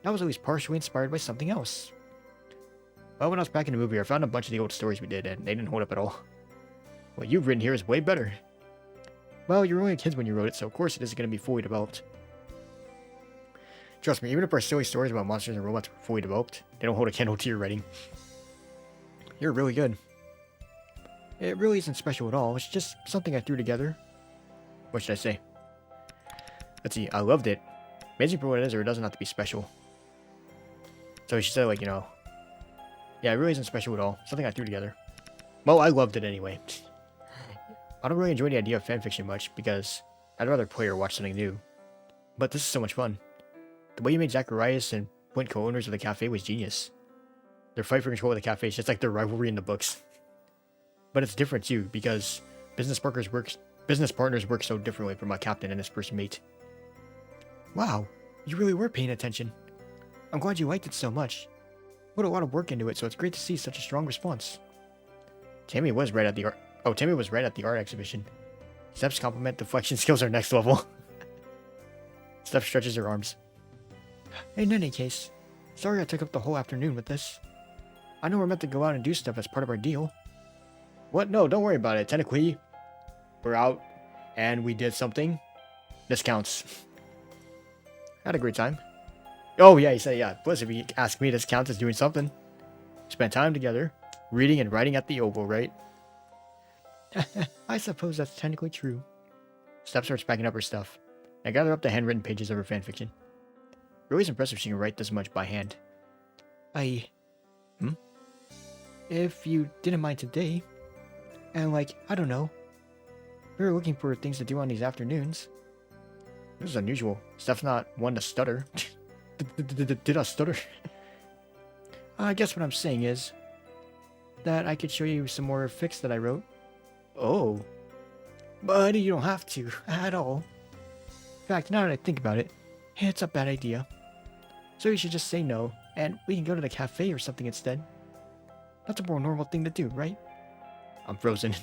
That was at least partially inspired by something else. Well, when I was back in the movie, I found a bunch of the old stories we did, and they didn't hold up at all. What you've written here is way better. Well, you were only kids when you wrote it, so of course it isn't going to be fully developed. Trust me, even if our silly stories about monsters and robots were fully developed, they don't hold a candle to your writing. You're really good. It really isn't special at all. It's just something I threw together. What should I say? Let's see. I loved it. Amazing for what it is, or it doesn't have to be special. So she said, like, you know, yeah, it really isn't special at all. Something I threw together. Well, I loved it anyway. I don't really enjoy the idea of fanfiction much because I'd rather play or watch something new. But this is so much fun. The way you made Zacharias and Quint co-owners of the cafe was genius. Their fight for control of the cafe is just like their rivalry in the books. But it's different too, because business partners work so differently from a captain and his first mate. Wow, you really were paying attention. I'm glad you liked it so much. Put a lot of work into it, so it's great to see such a strong response. Tammy was right at the art exhibition. Steph's compliment deflection skills are next level. Steph stretches her arms. In any case, sorry I took up the whole afternoon with this. I know we're meant to go out and do stuff as part of our deal. What? No, don't worry about it. Technically, we're out and we did something. This counts. Had a great time. Oh yeah, he said yeah. Plus, if you ask me, this counts as doing something. Spent time together, reading and writing at the Oval, right? I suppose that's technically true. Steph starts packing up her stuff. I gather up the handwritten pages of her fanfiction. Really impressive she can write this much by hand. If you didn't mind today, and like, I don't know, we were looking for things to do on these afternoons. This is unusual. Steph's not one to stutter. Did I stutter? I guess what I'm saying is that I could show you some more fics that I wrote. Oh. But you don't have to, at all. In fact, now that I think about it, it's a bad idea. So you should just say no, and we can go to the cafe or something instead. That's a more normal thing to do, right? I'm frozen.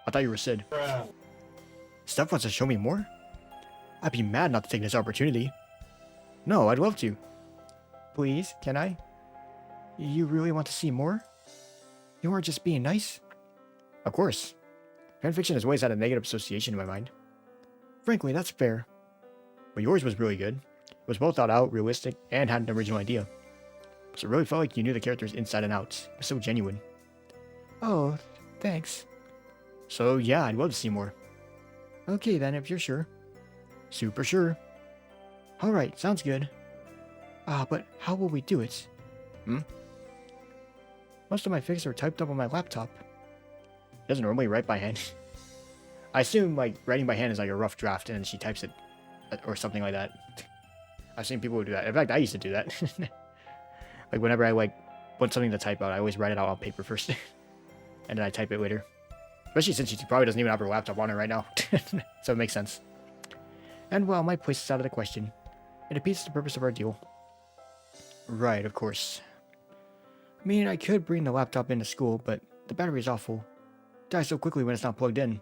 I thought you were Sid. Steph wants to show me more? I'd be mad not to take this opportunity. No, I'd love to. Please, can I? You really want to see more? You aren't just being nice? Of course. Fanfiction has always had a negative association in my mind. Frankly, that's fair. But yours was really good. It was both thought out, realistic, and had an original idea. So it really felt like you knew the characters inside and out. It was so genuine. Oh, thanks. So yeah, I'd love to see more. Okay then, if you're sure. Super sure. Alright, sounds good. But how will we do it? Most of my fics are typed up on my laptop. It doesn't normally write by hand. I assume, like, writing by hand is like a rough draft and then she types it, or something like that. I've seen people who do that. In fact, I used to do that. Like, whenever I, like, want something to type out, I always write it out on paper first. And then I type it later. Especially since she probably doesn't even have her laptop on her right now. So it makes sense. And well, my place is out of the question. It defeats the purpose of our deal. Right, of course. I mean, I could bring the laptop into school, but the battery's awful. It dies so quickly when it's not plugged in.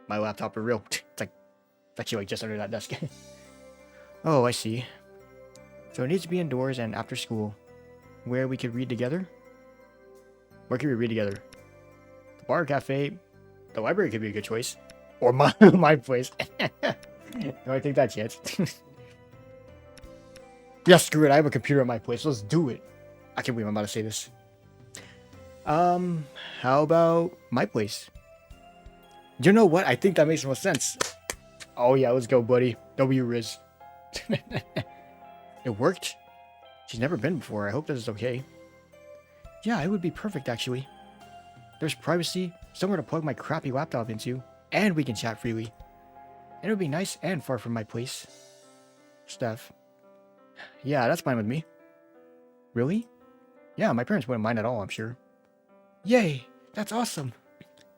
My laptop for real. It's actually like just under that desk. Oh, I see. So it needs to be indoors and after school. Where we could read together? Where can we read together? The bar, cafe, the library could be a good choice. Or my place. Do I take that chance? Yeah, screw it. I have a computer at my place. Let's do it. I can't believe I'm about to say this. How about my place? You know what? I think that makes the most sense. Oh yeah, let's go, buddy. W rizz. It worked? She's never been before. I hope this is okay. Yeah, it would be perfect, actually. There's privacy, somewhere to plug my crappy laptop into, and we can chat freely. And it would be nice and far from my place. Steph. Yeah, that's fine with me. Really? Yeah, my parents wouldn't mind at all, I'm sure. Yay! That's awesome!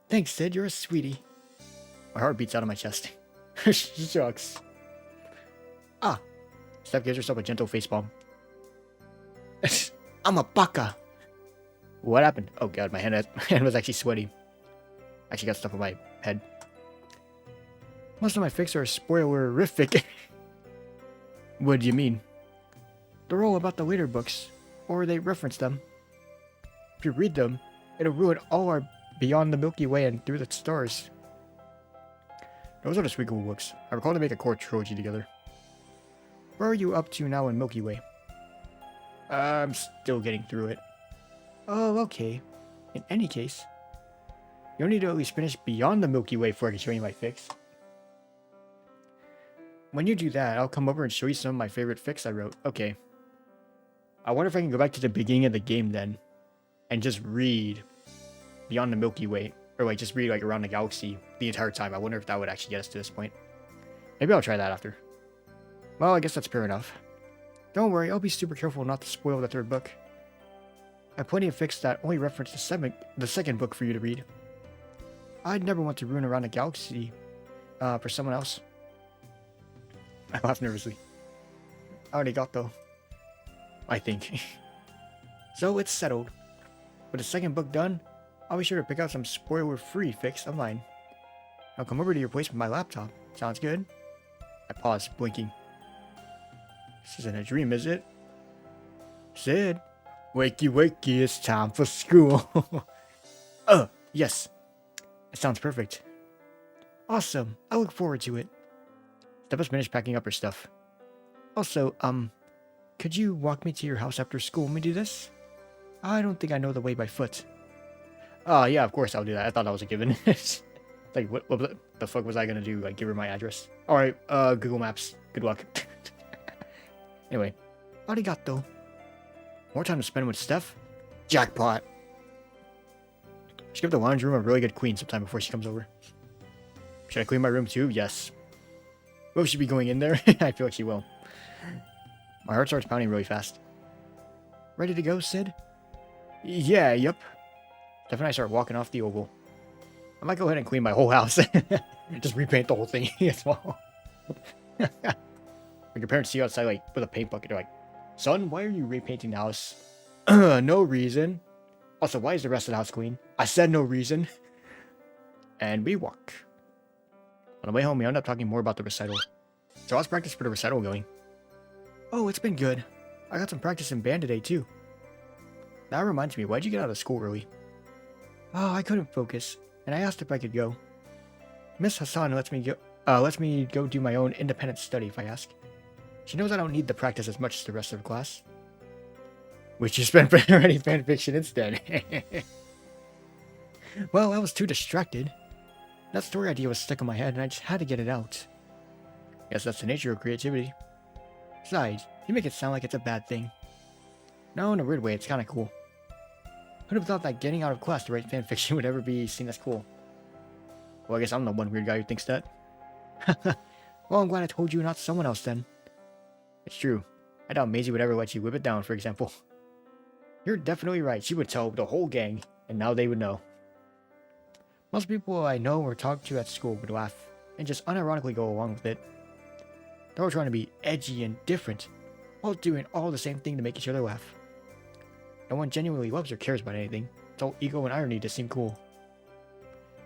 Thanks, Sid. You're a sweetie. My heart beats out of my chest. Shucks. Ah! Steph gives herself a gentle facepalm. I'm a baka! What happened? Oh god, my hand was actually sweaty. Actually got stuff on my head. Most of my fics are spoilerific. What do you mean? They're all about the later books, or they reference them. If you read them, it'll ruin all our Beyond the Milky Way and Through the Stars. Those are the sweet cool books. I recall to make a core trilogy together. Where are you up to now in Milky Way? I'm still getting through it. Oh, okay. In any case, you'll need to at least finish Beyond the Milky Way before I can show you my fix. When you do that, I'll come over and show you some of my favorite fics I wrote. Okay. I wonder if I can go back to the beginning of the game then, and just read Beyond the Milky Way, or like just read like Around the Galaxy the entire time. I wonder if that would actually get us to this point. Maybe I'll try that after. Well, I guess that's fair enough. Don't worry, I'll be super careful not to spoil the third book. I have plenty of fics that only reference the second book for you to read. I'd never want to ruin Around the Galaxy for someone else. I laughed nervously. Arigato. I think. So it's settled. With the second book done, I'll be sure to pick out some spoiler-free fics of mine. I'll come over to your place with my laptop. Sounds good? I paused, blinking. This isn't a dream, is it? Sid, wakey wakey, it's time for school. Yes. It sounds perfect. Awesome. I look forward to it. Steph finished packing up her stuff. Also, could you walk me to your house after school when we do this? I don't think I know the way by foot. Yeah, of course I'll do that. I thought that was a given. Like, what the fuck was I gonna do? Like, give her my address? Alright, Google Maps. Good luck. Anyway. Arigato. More time to spend with Steph? Jackpot. Should give the lounge room a really good clean sometime before she comes over. Should I clean my room too? Yes. Will she be going in there? I feel like she will. My heart starts pounding really fast. Ready to go, Sid? Yeah, yep. Steph and I start walking off the oval. I might go ahead and clean my whole house. Just repaint the whole thing as well. Like your parents see you outside like with a paint bucket, they're like, son, why are you repainting the house? No reason. Also, why is the rest of the house clean? I said no reason. And we walk. On the way home, we end up talking more about the recital. So how's practice for the recital going? Oh, it's been good. I got some practice in band today, too. That reminds me, why'd you get out of school early? Oh, I couldn't focus, and I asked if I could go. Miss Hassan lets me go do my own independent study if I ask. She knows I don't need the practice as much as the rest of the class. Which you spent writing fanfiction instead. Well, I was too distracted. That story idea was stuck in my head and I just had to get it out. Guess that's the nature of creativity. Besides, you make it sound like it's a bad thing. No, in a weird way, it's kinda cool. Who'd have thought that getting out of class to write fanfiction would ever be seen as cool? Well, I guess I'm the one weird guy who thinks that. Well, I'm glad I told you, not someone else then. It's true. I doubt Maisy would ever let you whip it down, for example. You're definitely right. She would tell the whole gang, and now they would know. Most people I know or talk to at school would laugh, and just unironically go along with it. They're all trying to be edgy and different, while doing all the same thing to make each other laugh. No one genuinely loves or cares about anything. It's all ego and irony to seem cool.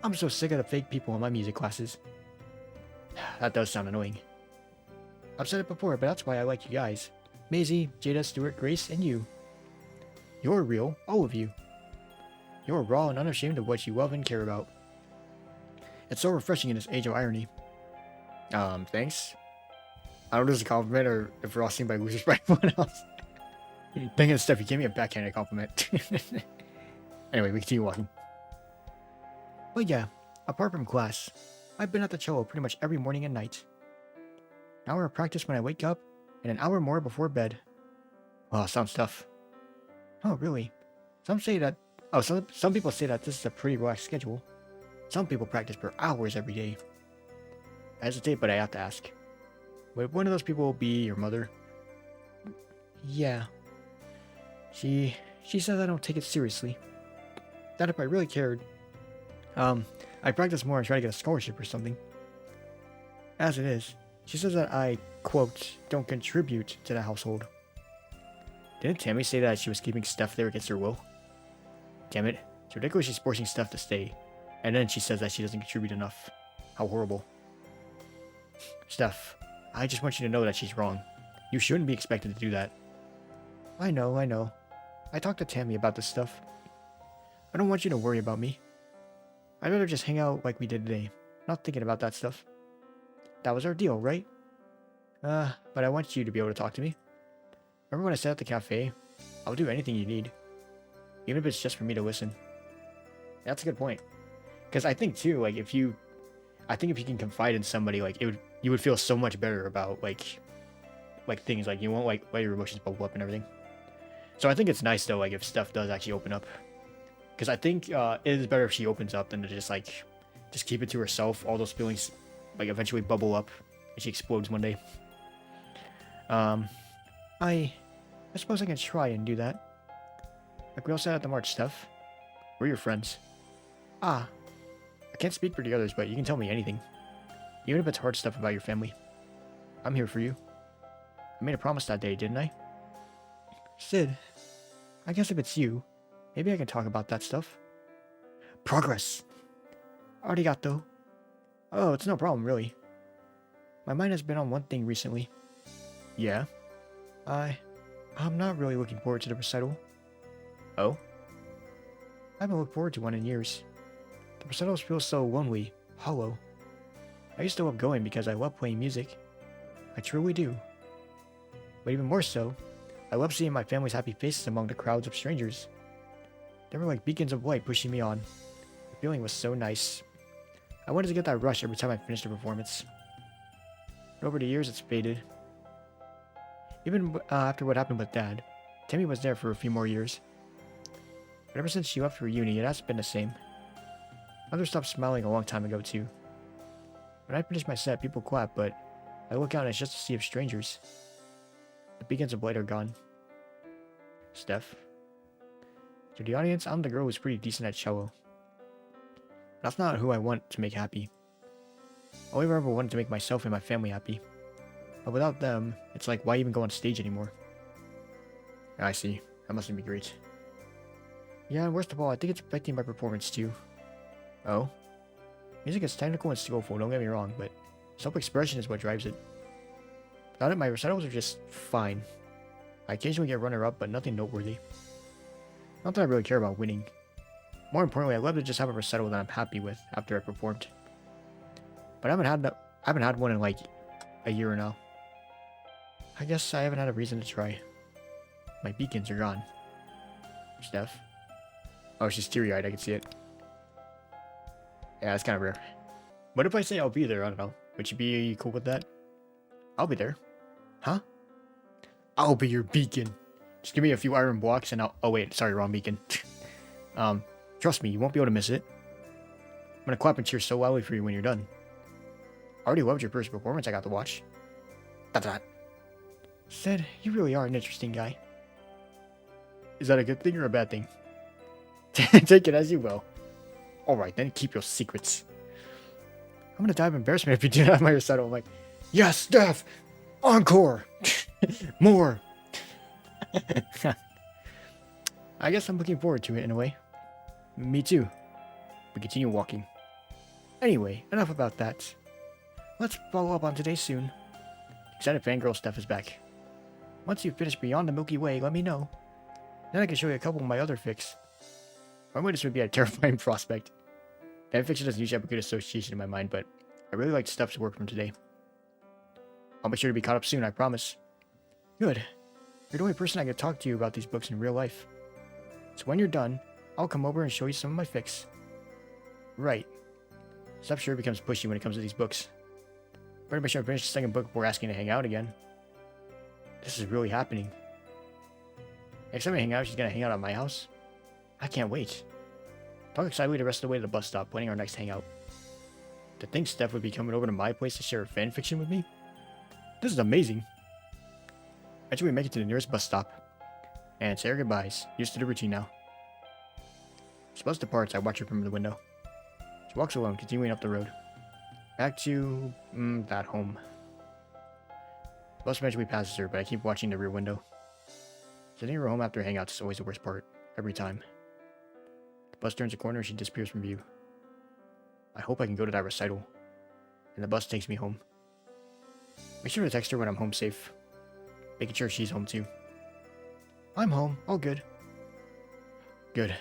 I'm so sick of the fake people in my music classes. That does sound annoying. I've said it before, but that's why I like you guys. Maisy, Jayda, Stuart, Grace, and you. You're real, all of you. You're raw and unashamed of what you love and care about. It's so refreshing in this age of irony. Thanks. I don't know if it's a compliment or if we're all seen by losers by everyone else. Dang it, Steph, you gave me a backhanded compliment. Anyway, we continue walking. But yeah, apart from class, I've been at the cello pretty much every morning and night. An hour of practice when I wake up, and an hour more before bed. Oh, sounds tough. Oh, really? Some people say that this is a pretty relaxed schedule. Some people practice for hours every day. I hesitate, but I have to ask. Would one of those people be your mother? Yeah. She says I don't take it seriously. That if I really cared, I'd practice more and try to get a scholarship or something. As it is, she says that I, quote, don't contribute to the household. Didn't Tammy say that she was keeping Steph there against her will? Damn it, it's ridiculous she's forcing Steph to stay, and then she says that she doesn't contribute enough. How horrible. Steph, I just want you to know that she's wrong. You shouldn't be expected to do that. I know. I talked to Tammy about this stuff. I don't want you to worry about me. I'd rather just hang out like we did today, not thinking about that stuff. That was our deal, right? But I want you to be able to talk to me. Remember when I said at the cafe? I'll do anything you need. Even if it's just for me to listen. That's a good point. Because I think too, like if you can confide in somebody, like you would feel so much better about like things, like you won't like let your emotions bubble up and everything. So I think it's nice though, like if Steph does actually open up. Because I think it is better if she opens up than to just keep it to herself. All those feelings like eventually bubble up and she explodes one day. I suppose I can try and do that. Like we all said at the march, Steph. We're your friends. Ah, I can't speak for the others, but you can tell me anything. Even if it's hard stuff about your family. I'm here for you. I made a promise that day, didn't I? Sid, I guess if it's you, maybe I can talk about that stuff. Progress! Arigato. Oh, it's no problem, really. My mind has been on one thing recently. Yeah? I'm not really looking forward to the recital. Oh? I haven't looked forward to one in years. The recitals feel so lonely, hollow. I used to love going because I love playing music. I truly do. But even more so, I love seeing my family's happy faces among the crowds of strangers. They were like beacons of light pushing me on. The feeling was so nice. I wanted to get that rush every time I finished a performance. But over the years, it's faded. Even after what happened with Dad, Tammy was there for a few more years. But ever since she left for uni, it hasn't been the same. Others stopped smiling a long time ago too. When I finish my set, people clap, but I look out and it's just a sea of strangers. The beacons of light are gone. Steph. To the audience, I'm the girl who's pretty decent at cello. That's not who I want to make happy. I only ever wanted to make myself and my family happy. But without them, it's like, why even go on stage anymore? I see. That mustn't be great. Yeah, and worst of all, I think it's affecting my performance too. Oh? Music is technical and skillful, don't get me wrong, but self-expression is what drives it. Without it, my recitals are just fine. I occasionally get runner-up, but nothing noteworthy. Not that I really care about winning. More importantly, I love to just have a recital that I'm happy with after I performed. But I haven't had one in like a year now. I guess I haven't had a reason to try. My beacons are gone. Steph? Oh, she's teary-eyed, I can see it. Yeah, that's kind of rare. What if I say I'll be there? I don't know. Would you be cool with that? I'll be there. Huh? I'll be your beacon. Just give me a few iron blocks and I'll... Oh wait, sorry, wrong beacon. Trust me, you won't be able to miss it. I'm gonna clap and cheer so loudly for you when you're done. I already loved your first performance I got to watch. Dot. Sid, you really are an interesting guy. Is that a good thing or a bad thing? Take it as you will. Alright, then keep your secrets. I'm gonna die of embarrassment if you do not have my recital. I'm like, yes, Steph! Encore! More! I guess I'm looking forward to it in a way. Me too. We continue walking. Anyway, enough about that. Let's follow up on today soon. Excited fangirl Steph is back. Once you finish Beyond the Milky Way, let me know. Then I can show you a couple of my other fics. Normally this would be a terrifying prospect. Fanfiction doesn't usually have a good association in my mind, but I really liked Steph's work from today. I'll make sure to be caught up soon, I promise. Good. You're the only person I can talk to you about these books in real life. So when you're done, I'll come over and show you some of my fics. Right. Steph sure becomes pushy when it comes to these books. Better make sure I finish the second book before asking to hang out again. This is really happening. Next time we hang out, she's gonna hang out at my house. I can't wait. Talk excitedly the rest of the way to the bus stop, planning our next hangout. To think Steph would be coming over to my place to share her fanfiction with me? This is amazing. Eventually we make it to the nearest bus stop. And say our goodbyes. Used to the routine now. As the bus departs, I watch her from the window. She walks alone, continuing up the road. Back to... that home. The bus eventually passes her, but I keep watching the rear window. Sitting in her home after hangouts is always the worst part. Every time. The bus turns a corner and she disappears from view. I hope I can go to that recital. And the bus takes me home. Make sure to text her when I'm home safe. Making sure she's home too. I'm home. All good. Good.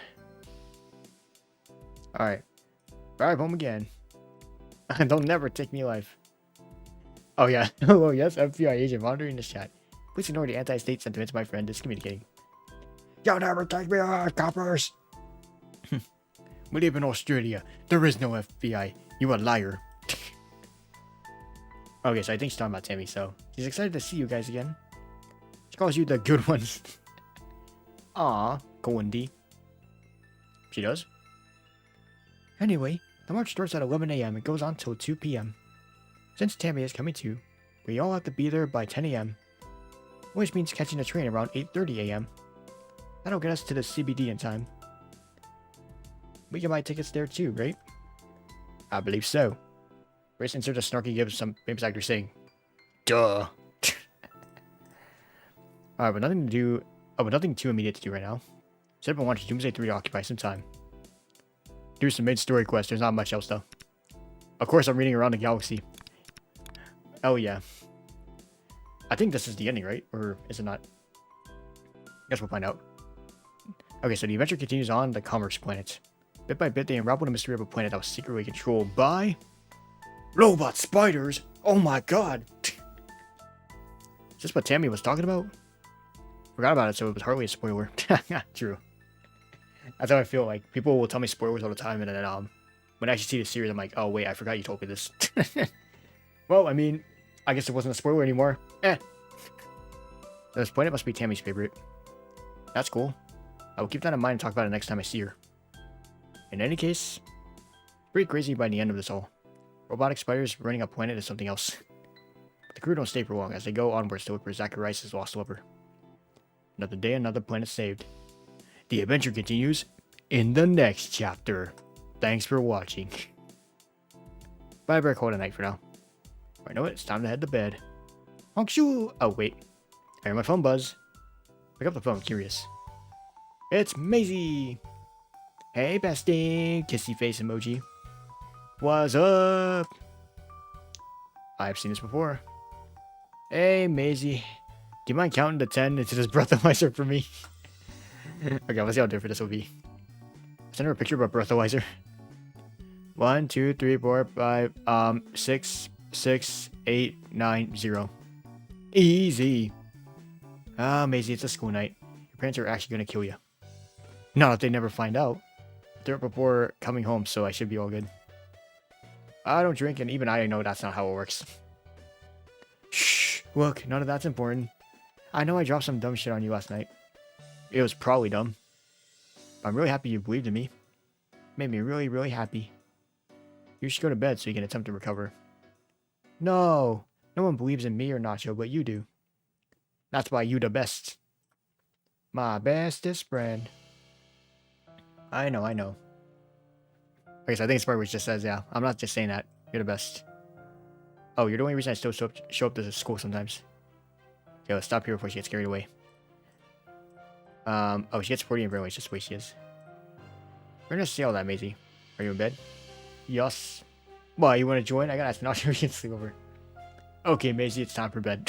Alright. Drive home again. They'll never take me alive. Oh, yeah. Oh, yes, FBI agent monitoring this chat. Please ignore the anti-state sentiments, my friend is communicating. You'll never take me on, coppers! We live in Australia. There is no FBI. You a liar. Okay, so I think she's talking about Tammy, so she's excited to see you guys again. She calls you the good ones. Aw, Coindy. She does? Anyway, the march starts at 11 a.m. and goes on till 2 p.m. Since Tammy is coming too, we all have to be there by 10 a.m. Which means catching a train around 8:30 a.m. That'll get us to the CBD in time. We can buy tickets there too, right? I believe so. Race inserts a snarky gives some famous actor saying, duh. Alright, but nothing to do. Oh, but nothing too immediate to do right now. Set up and watch Doomsday 3 to occupy some time. Do some main story quests. There's not much else though. Of course, I'm reading around the galaxy. Oh yeah. I think this is the ending, right? Or is it not? Guess we'll find out. Okay, so the adventure continues on the Commerce Planet. Bit by bit, they unravel the mystery of a planet that was secretly controlled by robot spiders. Oh my god! Is this what Tammy was talking about? Forgot about it, so it was hardly a spoiler. True. That's how I feel. Like people will tell me spoilers all the time, and then when I actually see the series, I'm like, oh wait, I forgot you told me this. Well, I mean, I guess it wasn't a spoiler anymore. This planet must be Tammy's favorite. That's cool. I will keep that in mind and talk about it next time I see her. In any case, pretty crazy by the end of this all. Robotic spiders running a planet is something else. But the crew don't stay for long as they go onwards to look for Zacharias' lost lover. Another day, another planet saved. The adventure continues in the next chapter. Thanks for watching. Bye, better call it a night for now. I know it, it's time to head to bed. Honk shoo! Oh, wait. I hear my phone buzz. Pick up the phone, curious. It's Maisy! Hey, bestie! Kissy face emoji. What's up? I've seen this before. Hey, Maisy. Do you mind counting to 10 into this breathalyzer for me? Okay, let's see how different this will be. Send her a picture of a breathalyzer. 1, 2, 3, 4, 5, 6, 6, 8, 9, 0. Easy. Ah, Maisy, it's a school night. Your parents are actually gonna kill you. Not if they never find out. They're up before coming home, so I should be all good. I don't drink, and even I know that's not how it works. Shh, look, none of that's important. I know I dropped some dumb shit on you last night. It was probably dumb. I'm really happy you believed in me. Made me really, really happy. You should go to bed so you can attempt to recover. No, no one believes in me or Nacho, but you do. That's why you the best. My bestest friend. I know, I know. Okay, so I think it's part where it just says, yeah, I'm not just saying that. You're the best. Oh, you're the only reason I still show up to school sometimes. Okay, let's stop here before she gets carried away. Oh, she gets 40 in brainwaves, just the way she is. We're gonna see all that, Maisy. Are you in bed? Yes. Well, you want to join? I gotta ask Nacho if you can sleep over. Okay, Maisy, it's time for bed.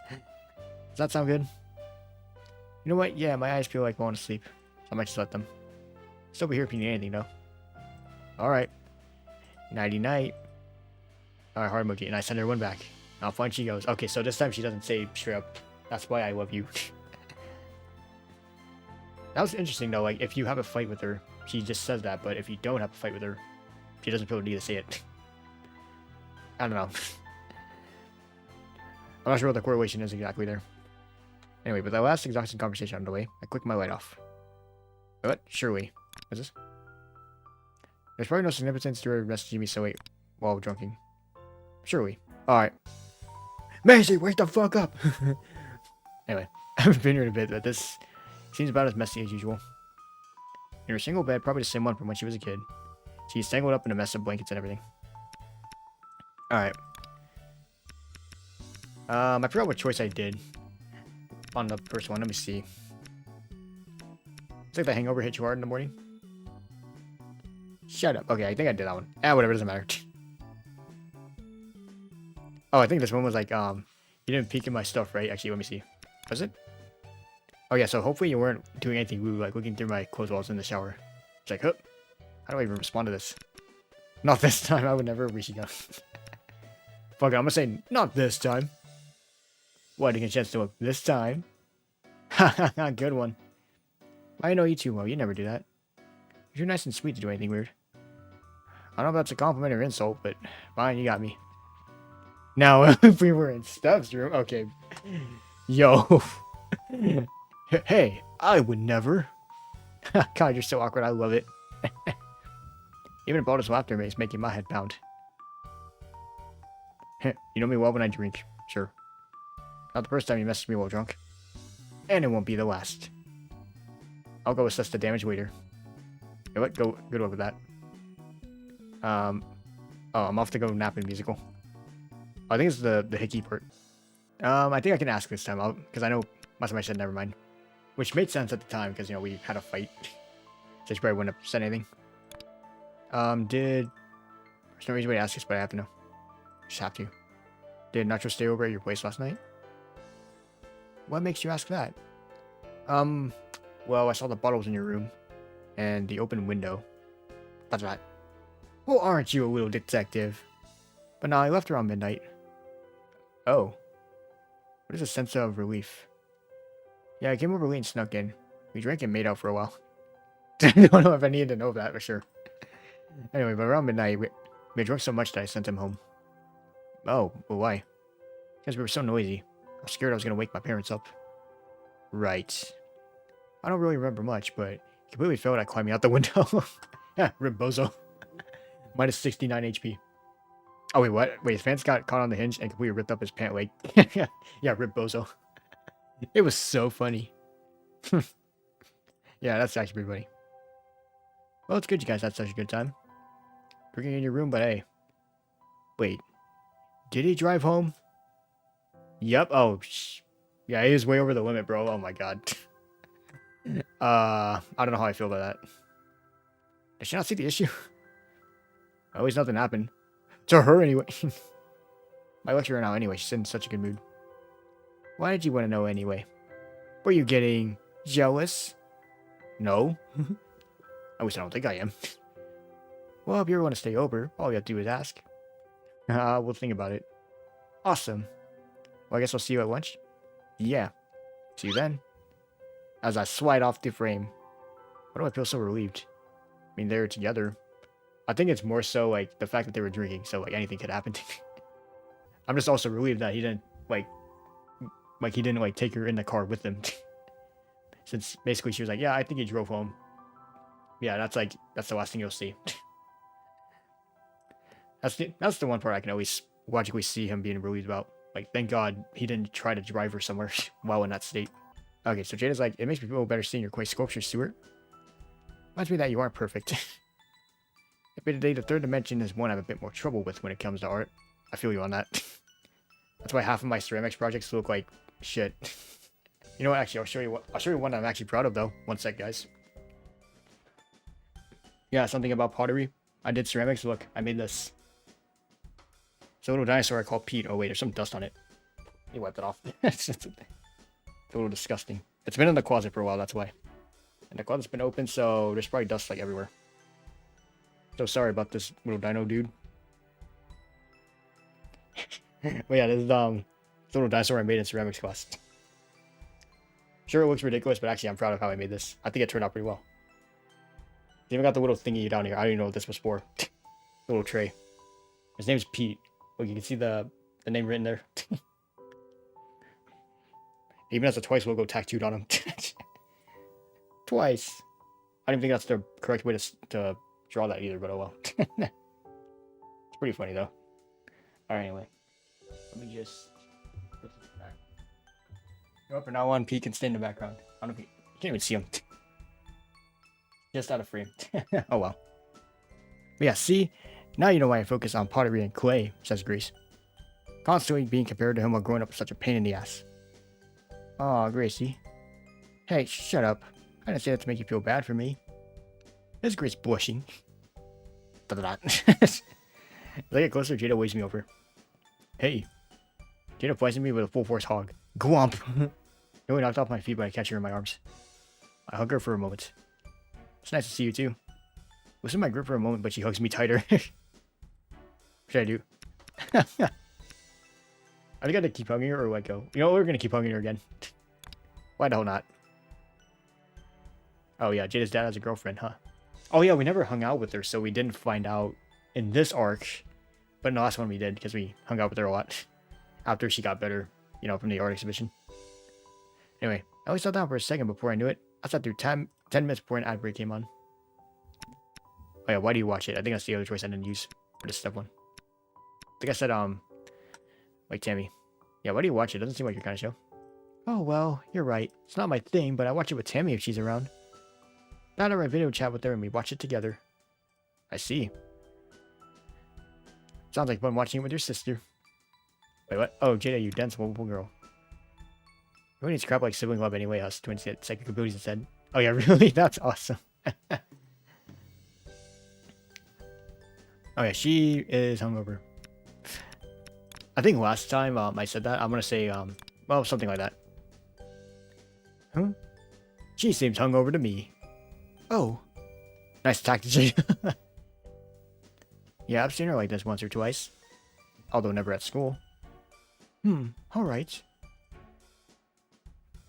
Does that sound good? You know what? Yeah, my eyes feel like going to sleep. So I might just let them. Still be here if you need anything, though. Alright. Nighty night. Alright, heart emoji. And I send her one back. Now fine, she goes. Okay, so this time she doesn't say straight up, that's why I love you. That was interesting, though. Like, if you have a fight with her, she just says that. But if you don't have a fight with her, she doesn't feel the need to say it. I don't know. I'm not sure what the correlation is exactly there. Anyway, with that last exhausting conversation underway, I click my light off. What? Surely. What's this? There's probably no significance to her messaging me so late while drinking. Surely. Alright. Maisy, wake the fuck up! Anyway, I haven't been here in a bit, but this seems about as messy as usual. In her single bed, probably the same one from when she was a kid. She's tangled up in a mess of blankets and everything. Alright. I forgot what choice I did on the first one. Let me see. It's like the hangover hit you hard in the morning. Shut up. Okay, I think I did that one. Whatever, doesn't matter. Oh, I think this one was like, you didn't peek in my stuff, right? Actually, let me see. Was it? Oh, yeah, so hopefully you weren't doing anything woo, like looking through my clothes while I was in the shower. It's like, huh? How do I even respond to this? Not this time, I would never. Where'd she go? Fuck it, I'm gonna say, not this time. What, didn't get a chance to look this time? Haha, good one. I know you too well, you never do that. You're nice and sweet to do anything weird. I don't know if that's a compliment or insult, but fine, you got me. Now, if we were in Steph's room, okay. Yo. Hey, I would never. God, you're so awkward, I love it. Even Balder's laughter is making my head pound. You know me well when I drink, sure. Not the first time you messed with me while drunk. And it won't be the last. I'll go assess the damage later. You know what? Go, good luck with that. Oh, I'm off to go nap in musical. I think it's the hickey part. I think I can ask this time out, because I know last time I said never mind. Which made sense at the time, because, you know, we had a fight. So she probably wouldn't have said anything. There's no reason to ask this, but I have to know. Just have to. Did Nacho stay over at your place last night? What makes you ask that? Well, I saw the bottles in your room. And the open window. That's right. Well, aren't you a little detective? But no, I left around midnight. Oh. What is a sense of relief? Yeah, I came over late and snuck in. We drank and made out for a while. I don't know if I needed to know that for sure. Anyway, but around midnight, we had drunk so much that I sent him home. Oh, well, why? Because we were so noisy. I was scared I was going to wake my parents up. Right. I don't really remember much, but he completely failed at climbing out the window. Yeah, rip bozo. Minus 69 HP. Oh, wait, what? Wait, his pants got caught on the hinge and completely ripped up his pant leg. Yeah, rip bozo. It was so funny. Yeah, that's actually pretty funny. Well, it's good you guys had such a good time. Drinking in your room, but hey. Wait. Did he drive home? Yep. Oh, yeah, he was way over the limit, bro. Oh my god. I don't know how I feel about that. Did she not see the issue? At least nothing happened. To her, anyway. I lecture her now anyway. She's in such a good mood. Why did you want to know anyway? Were you getting jealous? No. At least I don't think I am. Well, if you ever want to stay over, all you have to do is ask. We'll think about it. Awesome. Well, I guess I'll see you at lunch. Yeah. See you then. As I slide off the frame. Why do I feel so relieved? I mean, they're together. I think it's more so, like, the fact that they were drinking, so, like, anything could happen to me. I'm just also relieved that he didn't, like, he didn't, like, take her in the car with him. Since, basically, she was like, yeah, I think he drove home. Yeah, that's the last thing you'll see. That's the one part I can always logically see him being relieved about. Like, thank God he didn't try to drive her somewhere while in that state. Okay, so Jayda's like, it makes me feel better seeing your quaint sculpture, Stuart. Reminds me that you aren't perfect. Admittedly, the third dimension is one I have a bit more trouble with when it comes to art. I feel you on that. That's why half of my ceramics projects look like shit. You know what? Actually, I'll show you one I'm actually proud of, though. One sec, guys. Yeah, something about pottery. I did ceramics. Look, I made this. It's a little dinosaur I call Pete. Oh, wait, there's some dust on it. He wiped it off. It's a little disgusting. It's been in the closet for a while, that's why. And the closet's been open, so there's probably dust, like, everywhere. So sorry about this little dino dude. But yeah, this is this little dinosaur I made in ceramics class. Sure, it looks ridiculous, but actually I'm proud of how I made this. I think it turned out pretty well. It's even got the little thingy down here. I don't even know what this was for. The little tray. His name's Pete. Look, you can see the name written there. Even has a Twice logo tattooed on him. Twice. I don't think that's the correct way to draw that either, but oh well. It's pretty funny though. Alright, anyway. Let me just put this back. Go up and now on, Pete can stay in the background. I don't know if you can't even see him. Just out of frame. Oh well. But yeah, see? Now you know why I focus on pottery and clay, says Grace. Constantly being compared to him while growing up was such a pain in the ass. Aw, Gracie. Hey, shut up. I didn't say that to make you feel bad for me. There's Grace blushing. As I get closer, Jayda waves me over. Hey. Jayda poisoned me with a full force hog. Glomp! Nearly knocked off my feet, but I catch her in my arms. I hug her for a moment. It's nice to see you too. Loosen my grip for a moment, but she hugs me tighter. What should I do? Are we gonna keep hugging her or let go? You know, we're gonna keep hugging her again. Why the hell not? Oh yeah, Jada's dad has a girlfriend, huh? Oh yeah, we never hung out with her, so we didn't find out in this arc. But in the last one we did, because we hung out with her a lot. After she got better, you know, from the art exhibition. Anyway, I only sat down for a second before I knew it. I sat through 10 minutes before an ad break came on. Oh yeah, why do you watch it? I think that's the other choice I didn't use for this step one. I think I said, like Tammy. Yeah, why do you watch it? It doesn't seem like your kind of show. Oh, well, you're right. It's not my thing, but I watch it with Tammy if she's around. Not over a video chat with her and we watch it together. I see. Sounds like fun watching it with your sister. Wait, what? Oh, Jada, you dense, lovable girl. Who needs crap like sibling love anyway? Us twins get psychic abilities instead. Oh yeah, really? That's awesome. Oh yeah, she is hungover. I think last time I said that, I'm gonna say well, something like that. Huh? She seems hungover to me. Oh, nice tactic. Yeah, I've seen her like this once or twice, although never at school. All right.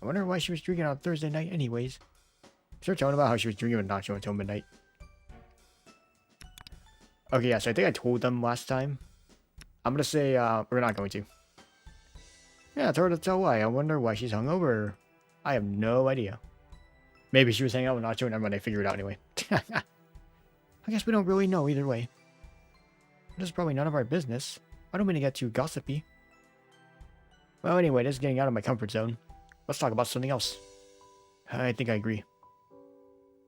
I wonder why she was drinking on Thursday night anyways. Start telling about how she was drinking with Nacho until midnight. Okay, yeah, so I think I told them last time. I'm gonna say, we're not going to. Yeah, it's hard to tell why. I wonder why she's hungover. I have no idea. Maybe she was hanging out with Nacho and everyone, they figured it out anyway. I guess we don't really know either way. This is probably none of our business. I don't mean to get too gossipy. Well, anyway, this is getting out of my comfort zone. Let's talk about something else. I think I agree.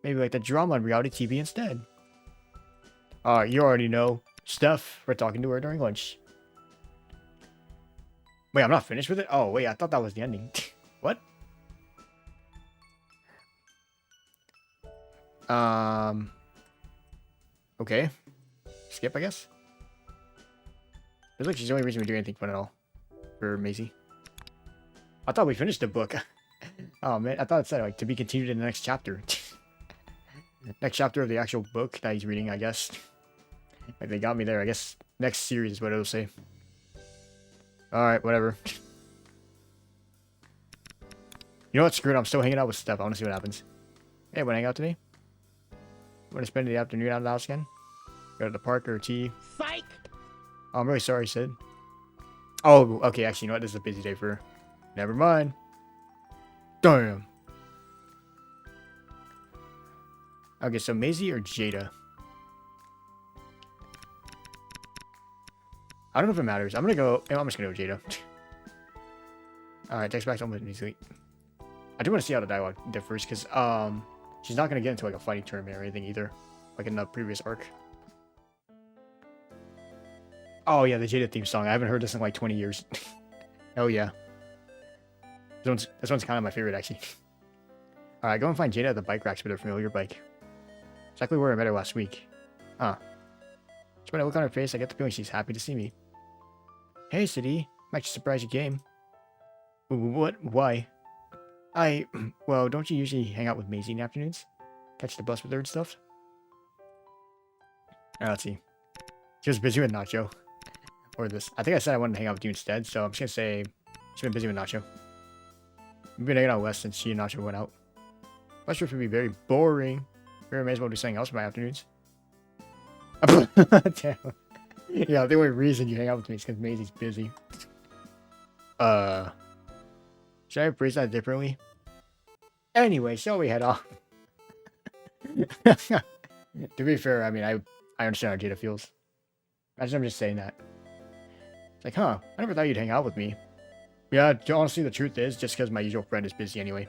Maybe like the drama on reality TV instead. You already know. Steph, we're talking to her during lunch. Wait, I'm not finished with it? Oh, wait, I thought that was the ending. What? Okay. Skip, I guess? Feels like she's the only reason we do anything fun at all. For Maisy. I thought we finished the book. Oh, man, I thought it said, like, to be continued in the next chapter. Next chapter of the actual book that he's reading, I guess. Like, they got me there. I guess next series is what it'll say. Alright, whatever. You know what? Screw it. I'm still hanging out with Steph. I want to see what happens. Hey, wanna hang out today? Want to spend the afternoon out of the house again? Go to the park or tea? Psych! Oh, I'm really sorry, Sid. Oh, okay. Actually, you know what? This is a busy day for her. Never mind. Damn. Okay, so Maisy or Jada? I don't know if it matters. I'm gonna go. I'm just gonna go with Jada. Alright, text back to almost easily. I do want to see how the dialogue differs because she's not gonna get into like a fighting tournament or anything either, like in the previous arc. Oh yeah, the Jada theme song. I haven't heard this in like 20 years. Oh yeah. This one's kind of my favorite actually. Alright, go and find Jada at the bike racks with her familiar bike. Exactly where I met her last week. Huh. Just when I look on her face, I get the feeling she's happy to see me. Hey, City. Might just surprise you game. What? Why? Well, don't you usually hang out with Maisy in the afternoons? Catch the bus with her and stuff? Alright, let's see. She was busy with Nacho. Or this. I think I said I wanted to hang out with you instead, so I'm just gonna say she's been busy with Nacho. We've been hanging out west since she and Nacho went out. Bus trips would be very boring. We may as well do something else for my afternoons. Damn. Yeah, the only reason you hang out with me is because Maisy's busy. Should I phrase that differently? Anyway, shall we head off? To be fair, I mean, I understand how Jada feels. Imagine I'm just saying that. It's like, huh, I never thought you'd hang out with me. Yeah, honestly, the truth is, just because my usual friend is busy anyway.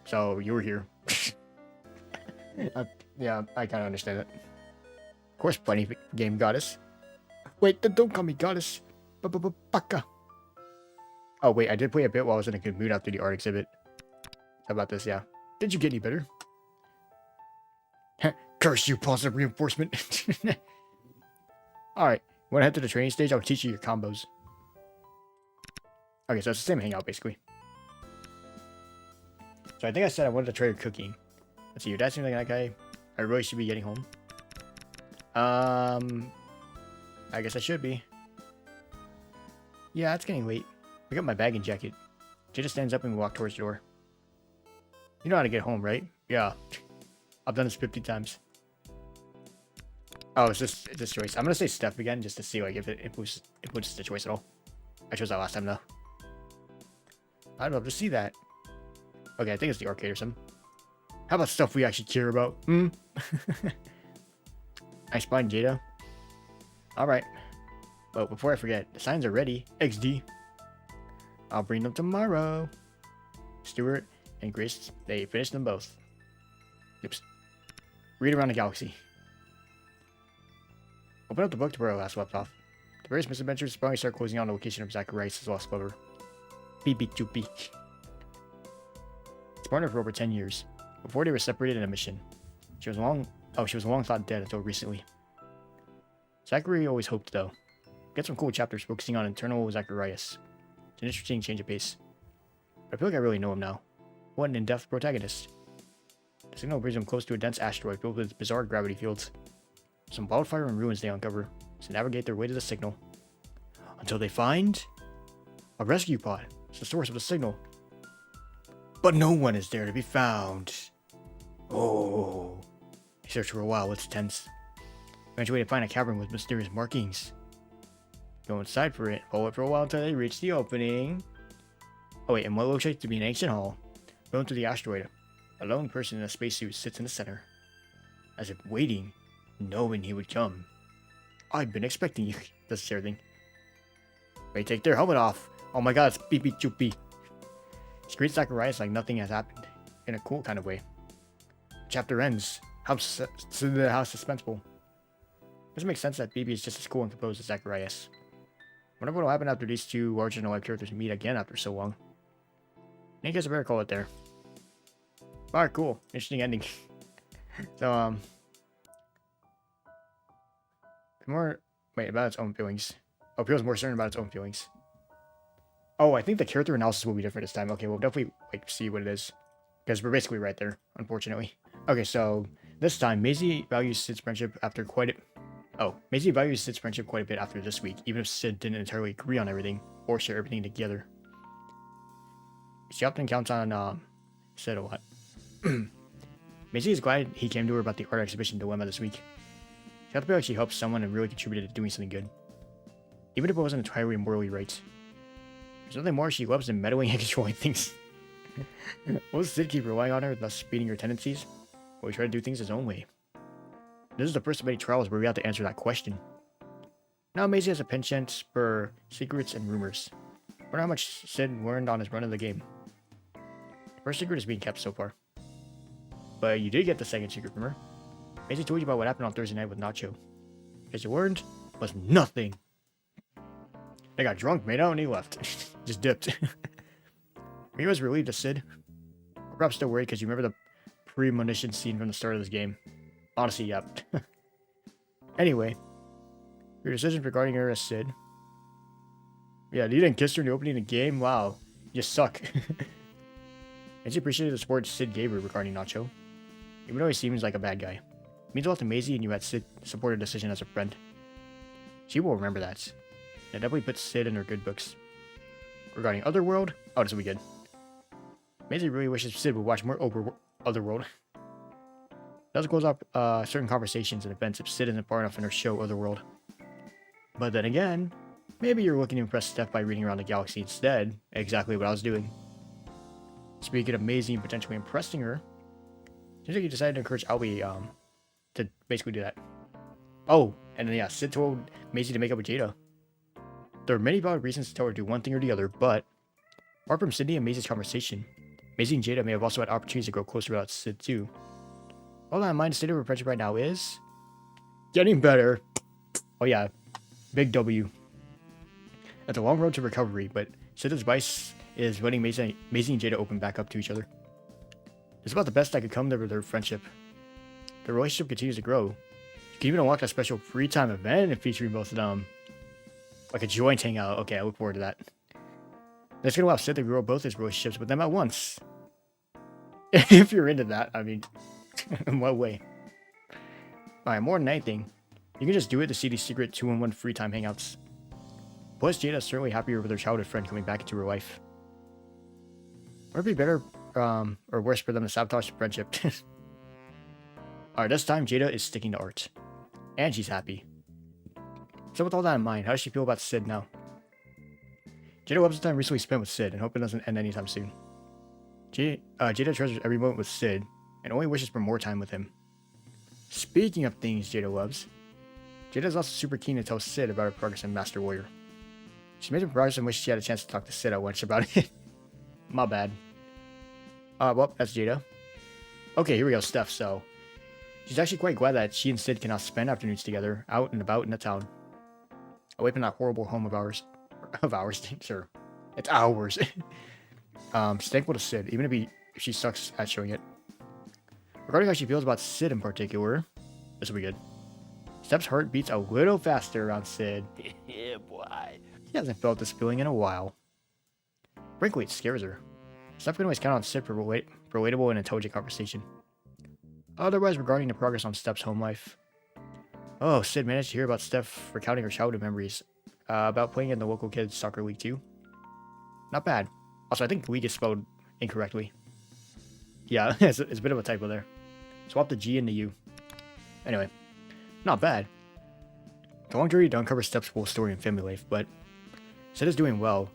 So, you were here. Yeah, I kind of understand it. Of course, plenty game goddess. Wait, don't call me goddess. Baka. Oh, wait, I did play a bit while I was in a good mood after the art exhibit. How about this, yeah. Did you get any better? Curse you, positive reinforcement. Alright, when I head to the training stage, I'll teach you your combos. Okay, so it's the same hangout, basically. So I think I said I wanted to try your cooking. Let's see, your dad seems like that guy. I really should be getting home. I guess I should be. Yeah, it's getting late. Pick up my bag and jacket. Jayda stands up and we walk towards the door. You know how to get home, right? Yeah. I've done this 50 times. Oh, it's this choice. I'm gonna say Steph again just to see like if it boosts the choice at all. I chose that last time though. I'd love to see that. Okay, I think it's the arcade or something. How about stuff we actually care about? I spotted Jayda. Alright. Well, before I forget, the signs are ready. XD. I'll bring them tomorrow. Stuart and Grace, they finished them both. Oops. Read around the galaxy. Open up the book to where I last left off. The various misadventures probably start closing on the location of Zacharias' lost lover. Beep. It's partnered for over 10 years. Before they were separated in a mission. She was long thought dead until recently. Zachary always hoped though. Get some cool chapters focusing on internal Zacharias. It's an interesting change of pace. But I feel like I really know him now. What an in-depth protagonist. The signal brings him close to a dense asteroid filled with bizarre gravity fields. Some wildfire and ruins they uncover, to navigate their way to the signal. Until they find a rescue pod. It's the source of the signal. But no one is there to be found. Oh. They search for a while, it's tense. Eventually they find a cavern with mysterious markings. Go inside for it, follow it for a while until they reach the opening. Oh wait, and what looks like to be an ancient hall. Going through the asteroid. A lone person in a spacesuit sits in the center. As if waiting, knowing he would come. I've been expecting you. Does everything. They take their helmet off. Oh my god, it's beep choopy. She greets Zacharias like nothing has happened. In a cool kind of way. Chapter ends. How suspenseful. Doesn't make sense that BB is just as cool and composed as Zacharias. Wonder what will happen after these two larger than life characters meet again after so long. I guess I better call it there. Alright, cool. Interesting ending. So, about its own feelings. Oh, feels more certain about its own feelings. Oh, I think the character analysis will be different this time. Okay, we'll definitely see what it is. Because we're basically right there, unfortunately. Okay, so this time, Maisy values Sid's friendship after quite a... Oh, Maisy values Sid's friendship quite a bit after this week, even if Sid didn't entirely agree on everything, or share everything together. She often counts on, Sid a lot. Maisy is glad he came to her about the art exhibition dilemma this week. She felt like she helped someone and really contributed to doing something good. Even if it wasn't entirely morally right. There's nothing more she loves than meddling and controlling things. Will Sid keep relying on her, thus speeding her tendencies? Or will he try to do things his own way? This is the first of many trials where we have to answer that question. Now Maisy has a penchant for secrets and rumors. I wonder how much Sid learned on his run of the game. The first secret is being kept so far. But you did get the second secret from her. Maisy told you about what happened on Thursday night with Nacho. As you learned, was nothing. They got drunk, made out, and he left. Just dipped. He was relieved to Sid. Or perhaps still worried because you remember the premonition scene from the start of this game. Honestly, yep. Anyway, your decision regarding her as Sid. Yeah, you didn't kiss her in the opening of the game? Wow, you suck. And she appreciated the support Sid gave her regarding Nacho. Even though he seems like a bad guy. It means a lot to Maisy and you had Sid support her decision as a friend. She will remember that. It definitely puts Sid in her good books. Regarding Otherworld, oh, this will be good. Maisy really wishes Sid would watch more Otherworld. It does close up certain conversations and events if Sid isn't far enough in her show Otherworld. But then again, maybe you're looking to impress Steph by reading around the galaxy instead. Exactly what I was doing. Speaking of Maisy and potentially impressing her, seems like you decided to encourage Albie to basically do that. Oh, and then yeah, Sid told Maisy to make up with Jayda. There are many valid reasons to tell her to do one thing or the other, but apart from Sydney and Maisy's conversation, Maisy and Jayda may have also had opportunities to grow closer without Sid too. All that in mind, the state of her friendship right now is getting better. Oh yeah, big W. It's a long road to recovery, but Sid's advice is letting Maisy and Jayda open back up to each other. It's about the best that could come to their friendship. The relationship continues to grow. You can even unlock a special free time event featuring both of them. Like a joint hangout. Okay, I look forward to that. That's gonna allow Sid to grow both his relationships with them at once. If you're into that, I mean, in what way? Alright, more than anything, you can just do it to see these secret 2-in-1 free time hangouts. Plus, Jayda is certainly happier with her childhood friend coming back into her life. Would it be better or worse for them to sabotage the friendship? Alright, this time Jayda is sticking to art. And she's happy. So with all that in mind, how does she feel about Sid now? Jayda loves the time recently spent with Sid and hope it doesn't end anytime soon. Jayda treasures every moment with Sid and only wishes for more time with him. Speaking of things Jayda loves, Jayda is also super keen to tell Sid about her progress in Master Warrior. She made some progress and wishes she had a chance to talk to Sid at once about it. My bad. Well, that's Jayda. Okay, here we go, Steph. So, she's actually quite glad that she and Sid can now spend afternoons together, out and about in the town. Away from that horrible home of ours. Sure. It's ours. She's thankful to Sid, even if she sucks at showing it. Regarding how she feels about Sid in particular, this will be good. Steph's heart beats a little faster around Sid. Yeah, boy. She hasn't felt this feeling in a while. Frankly, it scares her. Steph can always count on Sid for relatable and intelligent conversation. Otherwise, regarding the progress on Steph's home life. Oh, Sid managed to hear about Steph recounting her childhood memories. About playing in the local kids' soccer league too. Not bad. Also, I think league is spelled incorrectly. Yeah, it's a bit of a typo there. Swap the G and the U. Anyway, not bad. The long journey to uncover Steph's full story and family life, but Sid is doing well.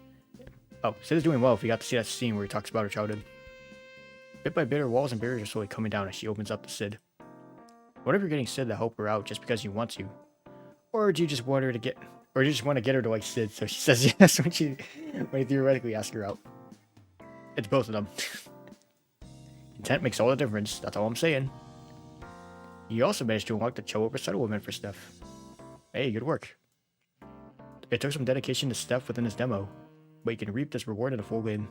Oh, Sid is doing well if you got to see that scene where he talks about her childhood. Bit by bit, her walls and barriers are slowly coming down as she opens up to Sid. What if you're getting Sid to help her out just because you want to? Or do you just want her to get... Or you just want to get her to like Sid, so she says yes when you theoretically ask her out. It's both of them. Intent makes all the difference, that's all I'm saying. You also managed to unlock the Cho recital event for Steph. Hey, good work. It took some dedication to Steph within this demo, but you can reap this reward in a full game.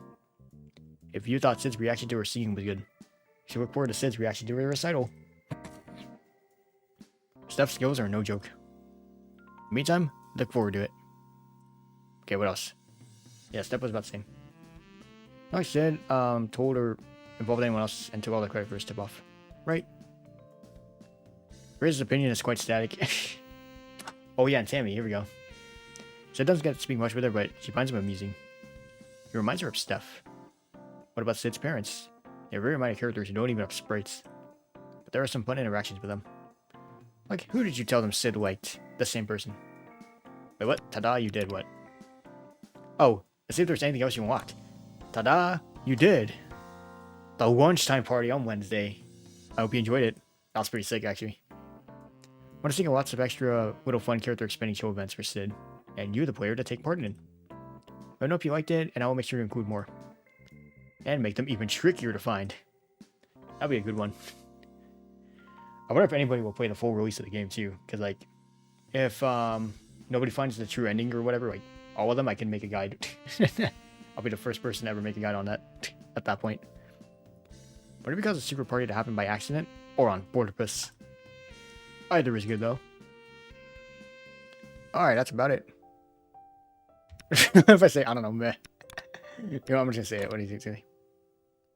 If you thought Sid's reaction to her singing was good, you should look forward to Sid's reaction to her recital. Steph's skills are no joke. Meantime, look forward to it. Okay, what else? Yeah, Steph was about the same. Like I said, told her involved anyone else and took all the credit for his tip off. Right? Rizz's opinion is quite static. Oh yeah, and Tammy, here we go. Sid doesn't get to speak much with her, but she finds him amusing. He reminds her of Steph. What about Sid's parents? They're very minor characters who don't even have sprites. But there are some fun interactions with them. Like, who did you tell them Sid liked? The same person. Wait, what? Ta-da, you did what? Oh, let's see if there's anything else you unlocked. Ta-da, you did. The lunchtime party on Wednesday. I hope you enjoyed it. That was pretty sick, actually. I want to see lots of extra little fun character expanding show events for Sid, and you, the player, to take part in. Let me know if you liked it, and I will make sure to include more. And make them even trickier to find. That'll be a good one. I wonder if anybody will play the full release of the game too, because like, if nobody finds the true ending or whatever, like all of them, I can make a guide. I'll be the first person to ever make a guide on that at that point. But it because a secret party to happen by accident or on purpose. Either is good though. Alright, that's about it. If I say, I don't know, meh. You know, I'm just gonna say it. What do you think, Tilly?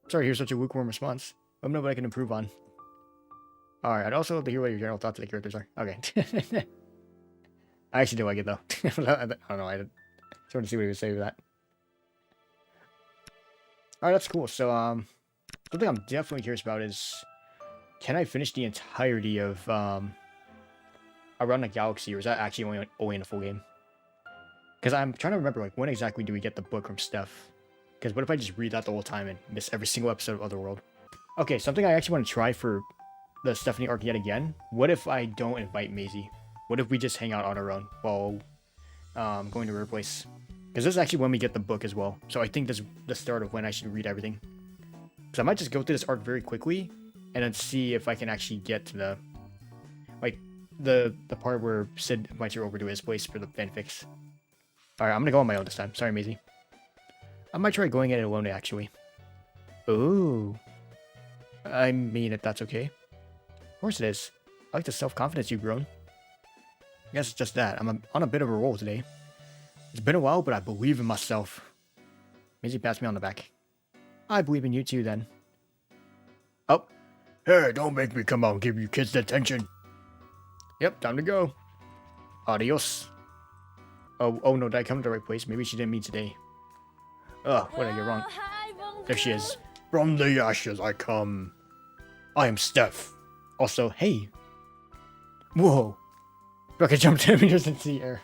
Sorry to hear such a lukewarm response. Let me know what I can improve on. Alright, I'd also love to hear what your general thoughts of the characters are. Okay. I actually do like it though. I don't know, I just wanted to see what he would say with that. Alright, that's cool. So, something I'm definitely curious about is, can I finish the entirety of, Around the Galaxy, or is that actually only in a full game? Because I'm trying to remember, like, when exactly do we get the book from Steph? Because what if I just read that the whole time and miss every single episode of Otherworld? Okay, something I actually want to try for the Stephanie arc yet again. What if I don't invite Maisy? What if we just hang out on our own while going to her place? Because this is actually when we get the book as well. So I think this is the start of when I should read everything. Because I might just go through this arc very quickly and then see if I can actually get to the, like, the part where Sid invites her over to his place for the fanfics. Alright, I'm gonna go on my own this time. Sorry, Maisy. I might try going at it alone, actually. Ooh. I mean, if that's okay. Of course it is. I like the self-confidence you've grown. I guess it's just that. I'm on a bit of a roll today. It's been a while, but I believe in myself. Maisy pats me on the back. I believe in you too, then. Oh. Hey, don't make me come out and give you kids the attention. Yep, time to go. Adios. Oh no, did I come to the right place? Maybe she didn't mean today. Ugh, what did I get wrong? There she is. From the ashes I come. I am Steph. Also, hey. Whoa. Rebecca jumped 10 meters into the air.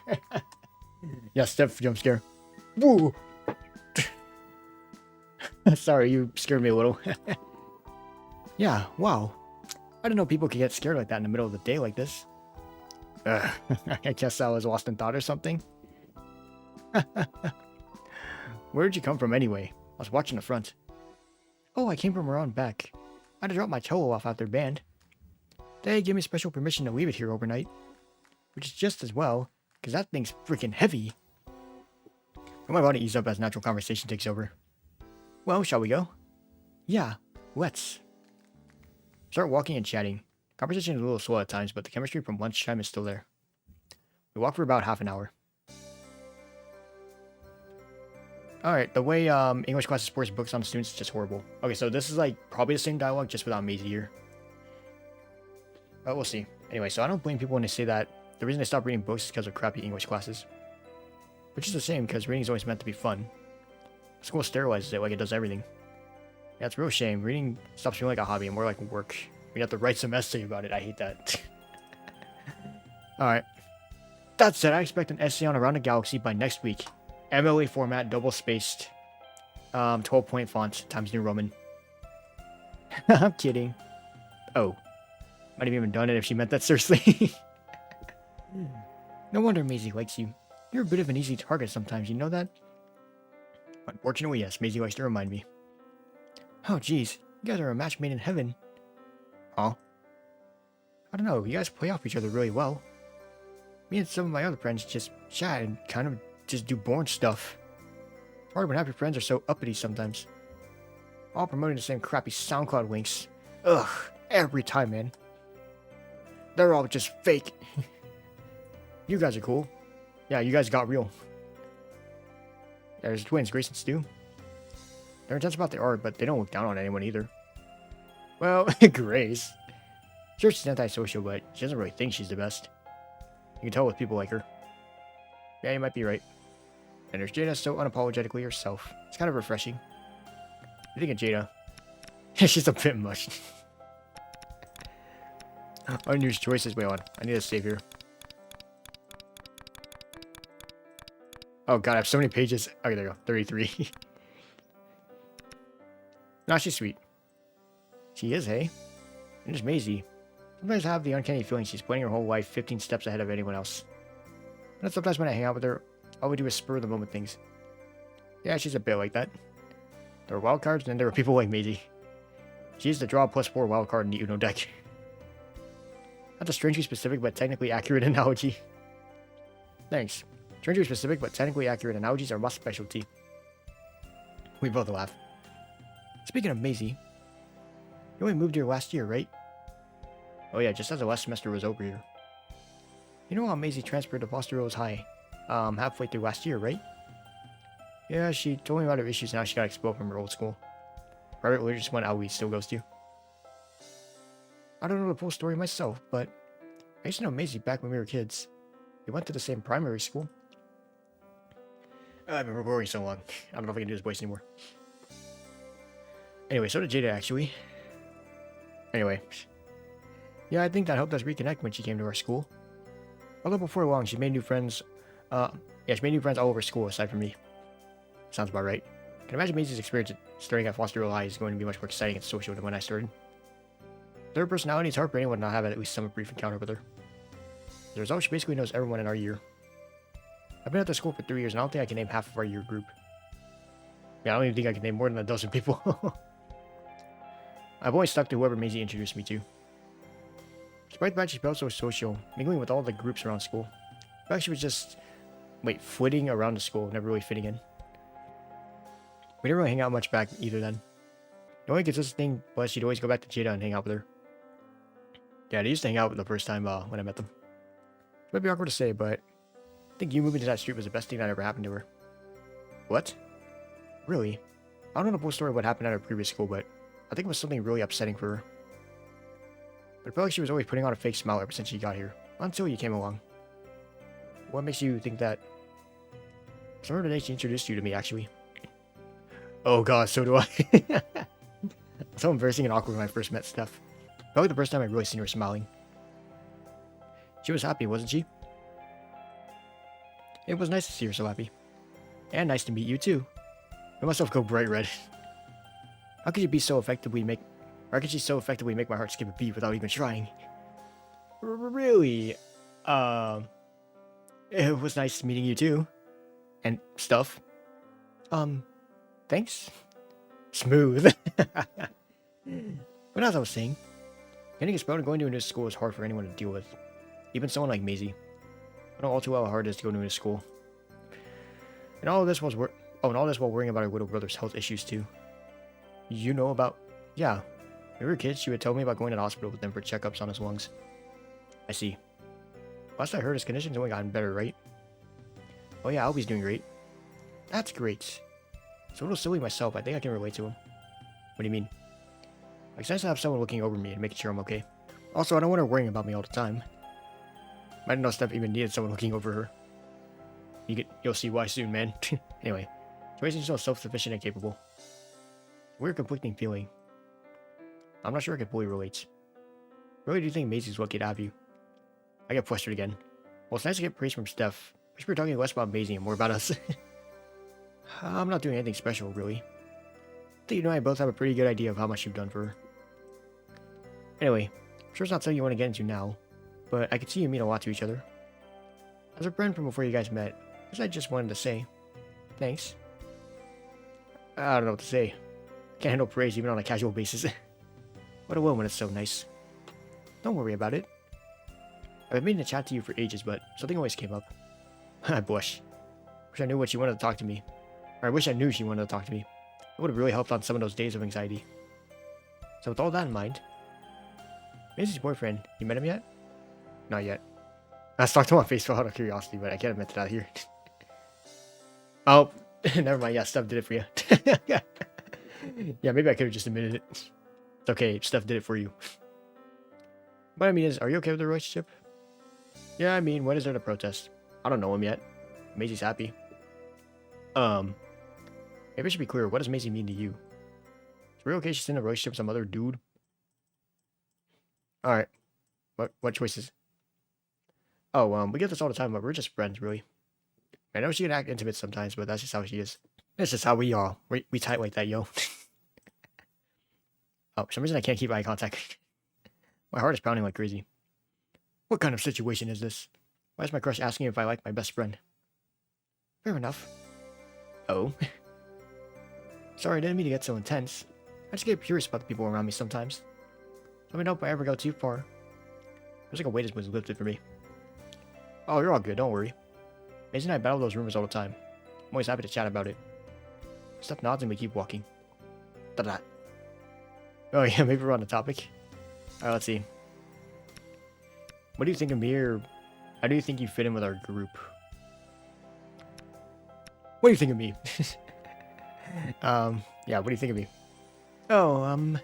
Yeah, Steph jump scare. Whoa. Sorry, you scared me a little. Yeah, wow. I didn't know people could get scared like that in the middle of the day like this. I guess I was lost in thought or something. Where did you come from anyway? I was watching the front. Oh, I came from around back. I had to drop my towel off after band. They gave me special permission to leave it here overnight. Which is just as well, because that thing's freaking heavy. I might want to ease up as natural conversation takes over. Well, shall we go? Yeah, let's. Start walking and chatting. Conversation is a little slow at times, but the chemistry from lunchtime is still there. We walk for about half an hour. Alright, the way English classes force books on students is just horrible. Okay, so this is like probably the same dialogue, just without Maisy here. But we'll see. Anyway, so I don't blame people when they say that the reason they stop reading books is because of crappy English classes. Which is the same, because reading is always meant to be fun. School sterilizes it like it does everything. Yeah, it's a real shame. Reading stops feeling like a hobby and more like work. We have to write some essay about it. I hate that. Alright. That said, I expect an essay on Around the Galaxy by next week. MLA format, double-spaced. 12-point font, Times New Roman. I'm kidding. Oh. Might have even done it if she meant that seriously. No wonder Maisy likes you. You're a bit of an easy target sometimes, you know that? Unfortunately, yes. Maisy likes to remind me. Oh, geez. You guys are a match made in heaven. Huh? I don't know. You guys play off each other really well. Me and some of my other friends just chat and kind of just do boring stuff. It's hard when half your friends are so uppity sometimes. All promoting the same crappy SoundCloud links. Ugh. Every time, man. They're all just fake. You guys are cool. Yeah, you guys got real. There's twins, Grace and Stu. They're intense about their art, but they don't look down on anyone either. Well, Grace. Sure, she's antisocial, but she doesn't really think she's the best. You can tell with people like her. Yeah, you might be right. And there's Jayda so unapologetically herself. It's kind of refreshing. You think of Jayda? She's a bit much. Unused choices. Wait on. I need to save here. Oh god, I have so many pages. Okay, there you go. 33. Nah, she's sweet. She is, hey? And there's Maisy. Sometimes I have the uncanny feeling she's planning her whole life 15 steps ahead of anyone else. And sometimes when I hang out with her, all we do is spur of the moment things. Yeah, she's a bit like that. There are wild cards, and then there are people like Maisy. She used to draw a +4 wild card in the Uno deck. That's a strangely specific but technically accurate analogy. Thanks. Strangely specific but technically accurate analogies are my specialty. We both laugh. Speaking of Maisy, you only moved here last year, right? Oh yeah, just as the last semester was over here. You know how Maisy transferred to Foster Rose High, halfway through last year, right? Yeah, she told me about her issues and how she got expelled from her old school. Private religious one Aoi still goes to. I don't know the full story myself, but I used to know Maisy back when we were kids. We went to the same primary school. I've been recording so long. I don't know if I can do this voice anymore. Anyway, so did Jayda, actually. Anyway. Yeah, I think that helped us reconnect when she came to our school. Although before long, she made new friends. She made new friends all over school, aside from me. Sounds about right. I can imagine Maisy's experience starting at Foster Rose High is going to be much more exciting and social than when I started. Her personality is hard for anyone to not have at least some brief encounter with her. The result, she basically knows everyone in our year. I've been at the school for 3 years, and I don't think I can name half of our year group. Yeah, I don't even think I can name more than a dozen people. I've always stuck to whoever Maisy introduced me to. Despite the fact she felt so social, mingling with all the groups around school. I felt she was just, flitting around the school, never really fitting in. We didn't really hang out much back either then. The only consistent thing was she'd always go back to Jayda and hang out with her. Yeah, they used to hang out the first time when I met them. It might be awkward to say, but I think you moving to that street was the best thing that ever happened to her. What? Really? I don't know the full story of what happened at her previous school, but I think it was something really upsetting for her. But I felt like she was always putting on a fake smile ever since she got here, until you came along. What makes you think that? So I remember the day she introduced you to me, actually. Oh god, so do I. So embarrassing and awkward when I first met Steph. Probably the first time I really seen her smiling. She was happy, wasn't she? It was nice to see her so happy. And nice to meet you too. I made myself go bright red. How could you be so effectively make... Or how could she so effectively make my heart skip a beat without even trying? Really? It was nice meeting you too. And stuff. Thanks. Smooth. But as I was saying, getting expelled and going to a new school is hard for anyone to deal with. Even someone like Maisy. I know all too well how hard it is to go to a new school. And all this while worrying about her little brother's health issues too. You know about... Yeah. When we were kids, she would tell me about going to the hospital with them for checkups on his lungs. I see. Last I heard, his condition's only gotten better, right? Oh yeah, Albie's doing great. That's great. So a little silly myself, I think I can relate to him. What do you mean? Like, it's nice to have someone looking over me and making sure I'm okay. Also, I don't want her worrying about me all the time. I didn't know Steph even needed someone looking over her. You'll see why soon, man. Anyway, Tracy's so self-sufficient and capable. Weird conflicting feeling. I'm not sure I can fully relate. Really do think Maisy's lucky to have you. I get flustered again. Well, it's nice to get praise from Steph. I wish we were talking less about Maisy and more about us. I'm not doing anything special, really. I think you and I both have a pretty good idea of how much you've done for her. Anyway, I'm sure it's not something you want to get into now, but I could see you mean a lot to each other. As a friend from before you guys met, I just wanted to say, thanks. I don't know what to say. Can't handle praise even on a casual basis. What a will when it's so nice. Don't worry about it. I've been meaning to chat to you for ages, but something always came up. I blush. Wish I knew what she wanted to talk to me. Or I wish I knew she wanted to talk to me. It would have really helped on some of those days of anxiety. So with all that in mind, Maisy's boyfriend, you met him yet? Not yet. I stalked him on Facebook out of curiosity, but I can't admit to that here. Oh, never mind. Yeah, Steph did it for you. Yeah, maybe I could have just admitted it. It's okay, Steph did it for you. What I mean is, are you okay with the relationship? Yeah, I mean, what is there to protest? I don't know him yet. Maisy's happy. Maybe I should be clear. What does Maisy mean to you? Is it real okay she's in a relationship with some other dude? Alright. What choices? Oh, we get this all the time, but we're just friends, really. I know she can act intimate sometimes, but that's just how she is. That's just how we are. We tight like that, yo. Oh, for some reason I can't keep eye contact. My heart is pounding like crazy. What kind of situation is this? Why is my crush asking if I like my best friend? Fair enough. Oh. Sorry, I didn't mean to get so intense. I just get curious about the people around me sometimes. Let me know if I ever go too far. Feels like a weight was lifted for me. Oh, you're all good, don't worry. Maisy and I battle those rumors all the time. I'm always happy to chat about it. Steph nods and we keep walking. Da-da. Oh yeah, maybe we're on the topic. Alright, let's see. What do you think of me, or how do you think you fit in with our group? What do you think of me? Yeah, what do you think of me? Oh,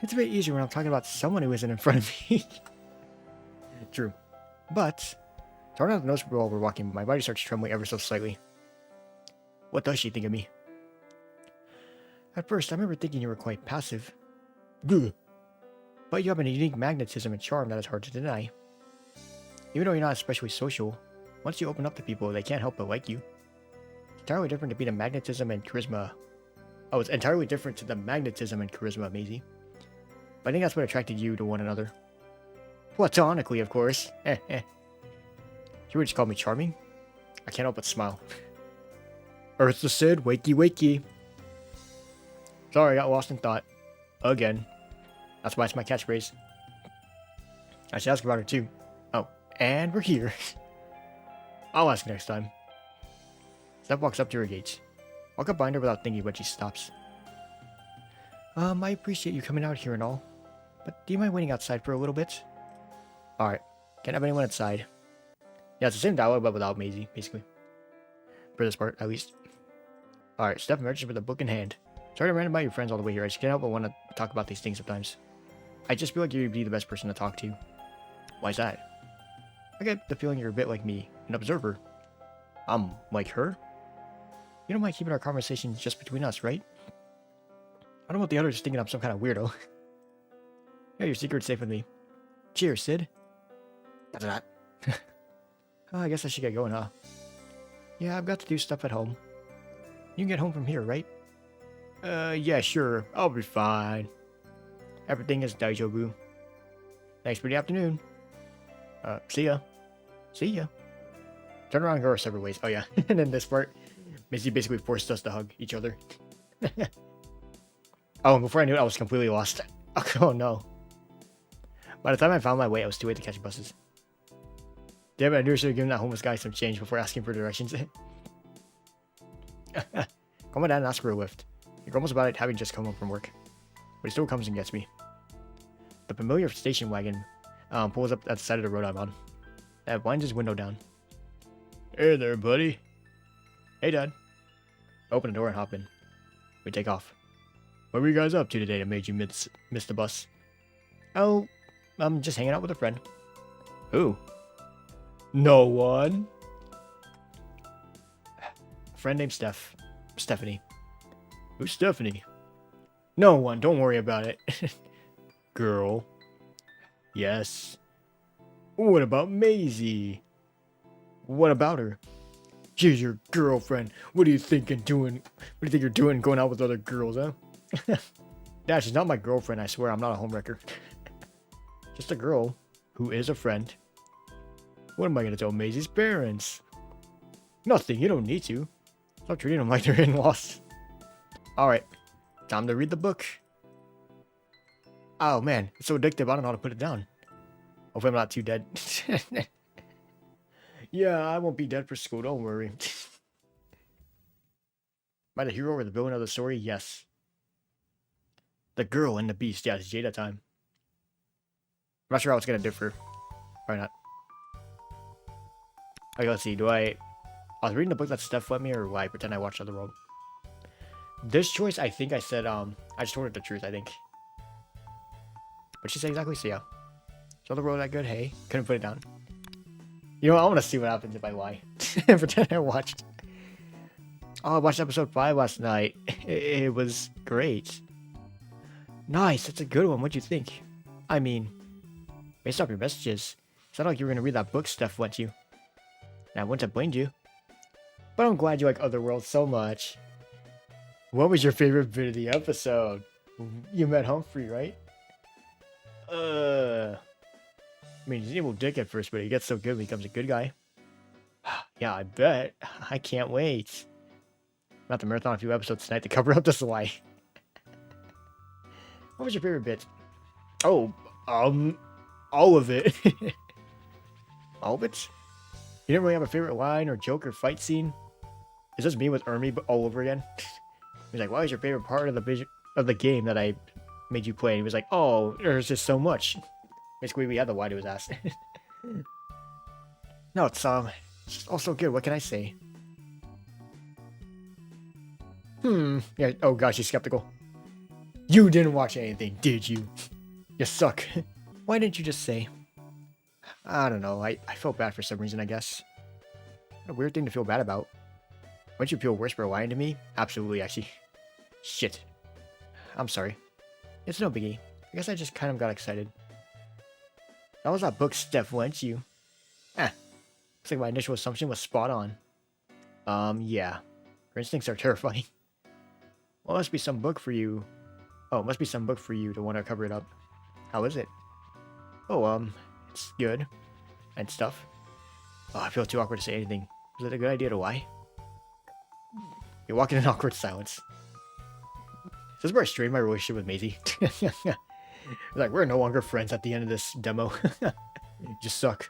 it's a bit easier when I'm talking about someone who isn't in front of me. True. But, it's hard not to notice while we're walking, my body starts trembling ever so slightly. What does she think of me? At first, I remember thinking you were quite passive. Gah. But you have a unique magnetism and charm that is hard to deny. Even though you're not especially social, once you open up to people, they can't help but like you. It's entirely different to be the magnetism and charisma. Oh, it's entirely different to the magnetism and charisma, Maisy. But I think that's what attracted you to one another. Platonically, of course. She would just call me charming? I can't help but smile. Eartha said, wakey wakey. Sorry, I got lost in thought. Again. That's why it's my catchphrase. I should ask about her too. Oh, and we're here. I'll ask next time. Steph walks up to her gates. Walk up behind her without thinking when she stops. I appreciate you coming out here and all. But do you mind waiting outside for a little bit? Alright. Can't have anyone inside. Yeah, it's the same dialogue, but without Maisy, basically. For this part, at least. Alright, Steph emerges with a book in hand. Sorry to rant about your friends all the way here. I just can't help but want to talk about these things sometimes. I just feel like you'd be the best person to talk to. Why's that? I get the feeling you're a bit like me, an observer. I'm like her? You don't mind keeping our conversation just between us, right? I don't want the others thinking I'm some kind of weirdo. Yeah, your secret's safe with me. Cheers, Sid. Oh, I guess I should get going, huh? Yeah, I've got to do stuff at home. You can get home from here, right? Yeah, sure. I'll be fine. Everything is daijoubu. Thanks for the afternoon. See ya. See ya. Turn around and go our separate ways. Oh, yeah. And then this part, Maisy basically forced us to hug each other. Oh, and before I knew it, I was completely lost. Oh, no. By the time I found my way, I was too late to catch buses. Damn it, I knew I should have given that homeless guy some change before asking for directions. Call my dad and ask for a lift. He grumbles about it having just come home from work. But he still comes and gets me. The familiar station wagon pulls up at the side of the road I'm on. Dad winds his window down. Hey there, buddy. Hey, Dad. I open the door and hop in. We take off. What were you guys up to today that made you miss the bus? Oh, I'm just hanging out with a friend. Who? No one. A friend named Stephanie. Who's Stephanie? No one. Don't worry about it. Girl. Yes. What about Maisy? What about her? She's your girlfriend. What are you thinking doing? What do you think you're doing going out with other girls, huh? Dad, she's not my girlfriend. I swear I'm not a homewrecker. Just a girl who is a friend. What am I going to tell Maisy's parents? Nothing. You don't need to. Stop treating them like they're in-laws. Alright. Time to read the book. Oh, man. It's so addictive. I don't know how to put it down. Hopefully I'm not too dead. Yeah, I won't be dead for school. Don't worry. Am I the hero or the villain of the story? Yes. The girl and the beast. Yeah, it's Jayda time. I'm not sure how it's going to differ. Probably not. Okay, let's see. I was reading the book that Steph lent me, or will I pretend I watched Other World? This choice, I think I said, I just told her the truth, I think. What'd she say exactly? So, yeah. Is Other World that good? Hey. Couldn't put it down. You know what? I want to see what happens if I lie. Pretend I watched. Oh, I watched episode 5 last night. It was great. Nice. That's a good one. What'd you think? I mean, based off your messages, it sounded like you were going to read that book Steph lent you. And I wouldn't have blamed you. But I'm glad you like Otherworld so much. What was your favorite bit of the episode? You met Humphrey, right? I mean, he's an evil dick at first, but he gets so good when he becomes a good guy. Yeah, I bet. I can't wait. I'm about to marathon a few episodes tonight to cover up this lie. What was your favorite bit? Oh, all of it. All of it? You didn't really have a favorite line or joke or fight scene? Is this me with Ermi but all over again? He's like, what was your favorite part of the game that I made you play? And he was like, oh, there's just so much. Basically, we had the why to his ass. No, it's also good. What can I say? Yeah. Oh gosh, he's skeptical. You didn't watch anything, did you? You suck. Why didn't you just say? I don't know. I felt bad for some reason, I guess. What a weird thing to feel bad about. Wouldn't you feel worse for lying to me? Absolutely, actually. Shit. I'm sorry. It's no biggie. I guess I just kind of got excited. That was that book Steph lent you. Looks like my initial assumption was spot on. Yeah. Her instincts are terrifying. Well, it must be some book for you. Oh, it must be some book for you to want to cover it up. How is it? Oh, it's good. And stuff. Oh, I feel too awkward to say anything. Was it a good idea to lie? You're walking in awkward silence. This is where I strained my relationship with Maisy. Like, we're no longer friends at the end of this demo. You just suck.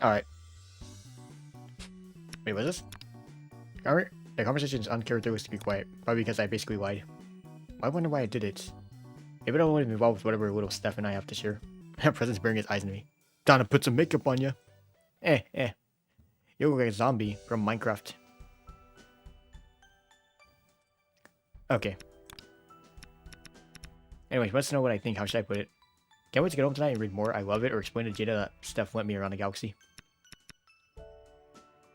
Alright. Wait, what's this? The conversation is uncharacteristically quiet. Probably because I basically lied. I wonder why I did it. Maybe I don't want to be involved with whatever little Steph and I have to share. Present's burning his eyes into me. Time to put some makeup on you. You look like a zombie from Minecraft. Okay. Anyway, wants to know what I think. How should I put it? Can't wait to get home tonight and read more. I love it. Or explain to Jayda that Steph lent me around the galaxy.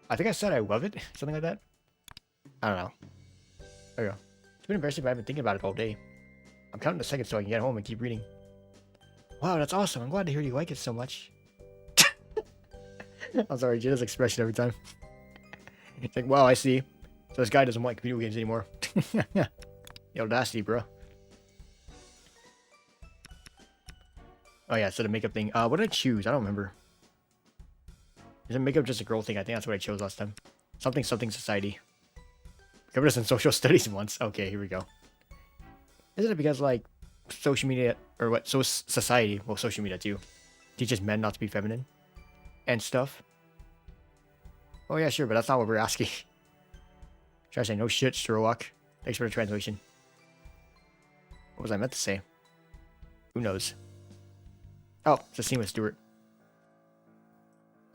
I think I said I love it. Something like that. I don't know. There you go. It's been embarrassing, but I've been thinking about it all day. I'm counting the seconds so I can get home and keep reading. Wow, that's awesome. I'm glad to hear you like it so much. I'm sorry, Jayda's expression every time. It's like, wow, I see. So this guy doesn't like video games anymore. The audacity, bro. Oh yeah, so the makeup thing. What did I choose? I don't remember. Isn't makeup just a girl thing? I think that's what I chose last time. Something society. Covered us in social studies once. Okay, here we go. Isn't it because like social media or what? So society, well, social media too, teaches men not to be feminine and stuff. Oh yeah, sure, but that's not what we're asking. Should I say no shit, Sherlock? Thanks for the translation. What was I meant to say? Who knows? Oh, it's a scene with Stuart.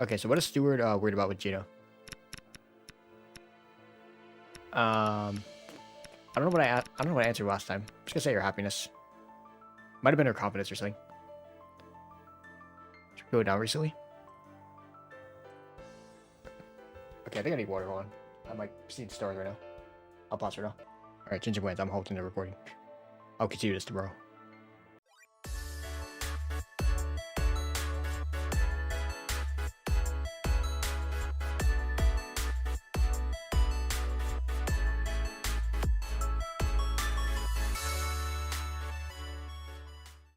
Okay, so what is Stuart worried about with Jayda? I don't know what I don't know what I answered last time. I'm just gonna say her happiness. Might have been her confidence or something. Should we go down recently? Okay, I think I need water. Hold on. I'm like seeing stars right now. I'll pause right now. Alright, Ginger Wins, I'm halting the recording. I'll continue this tomorrow.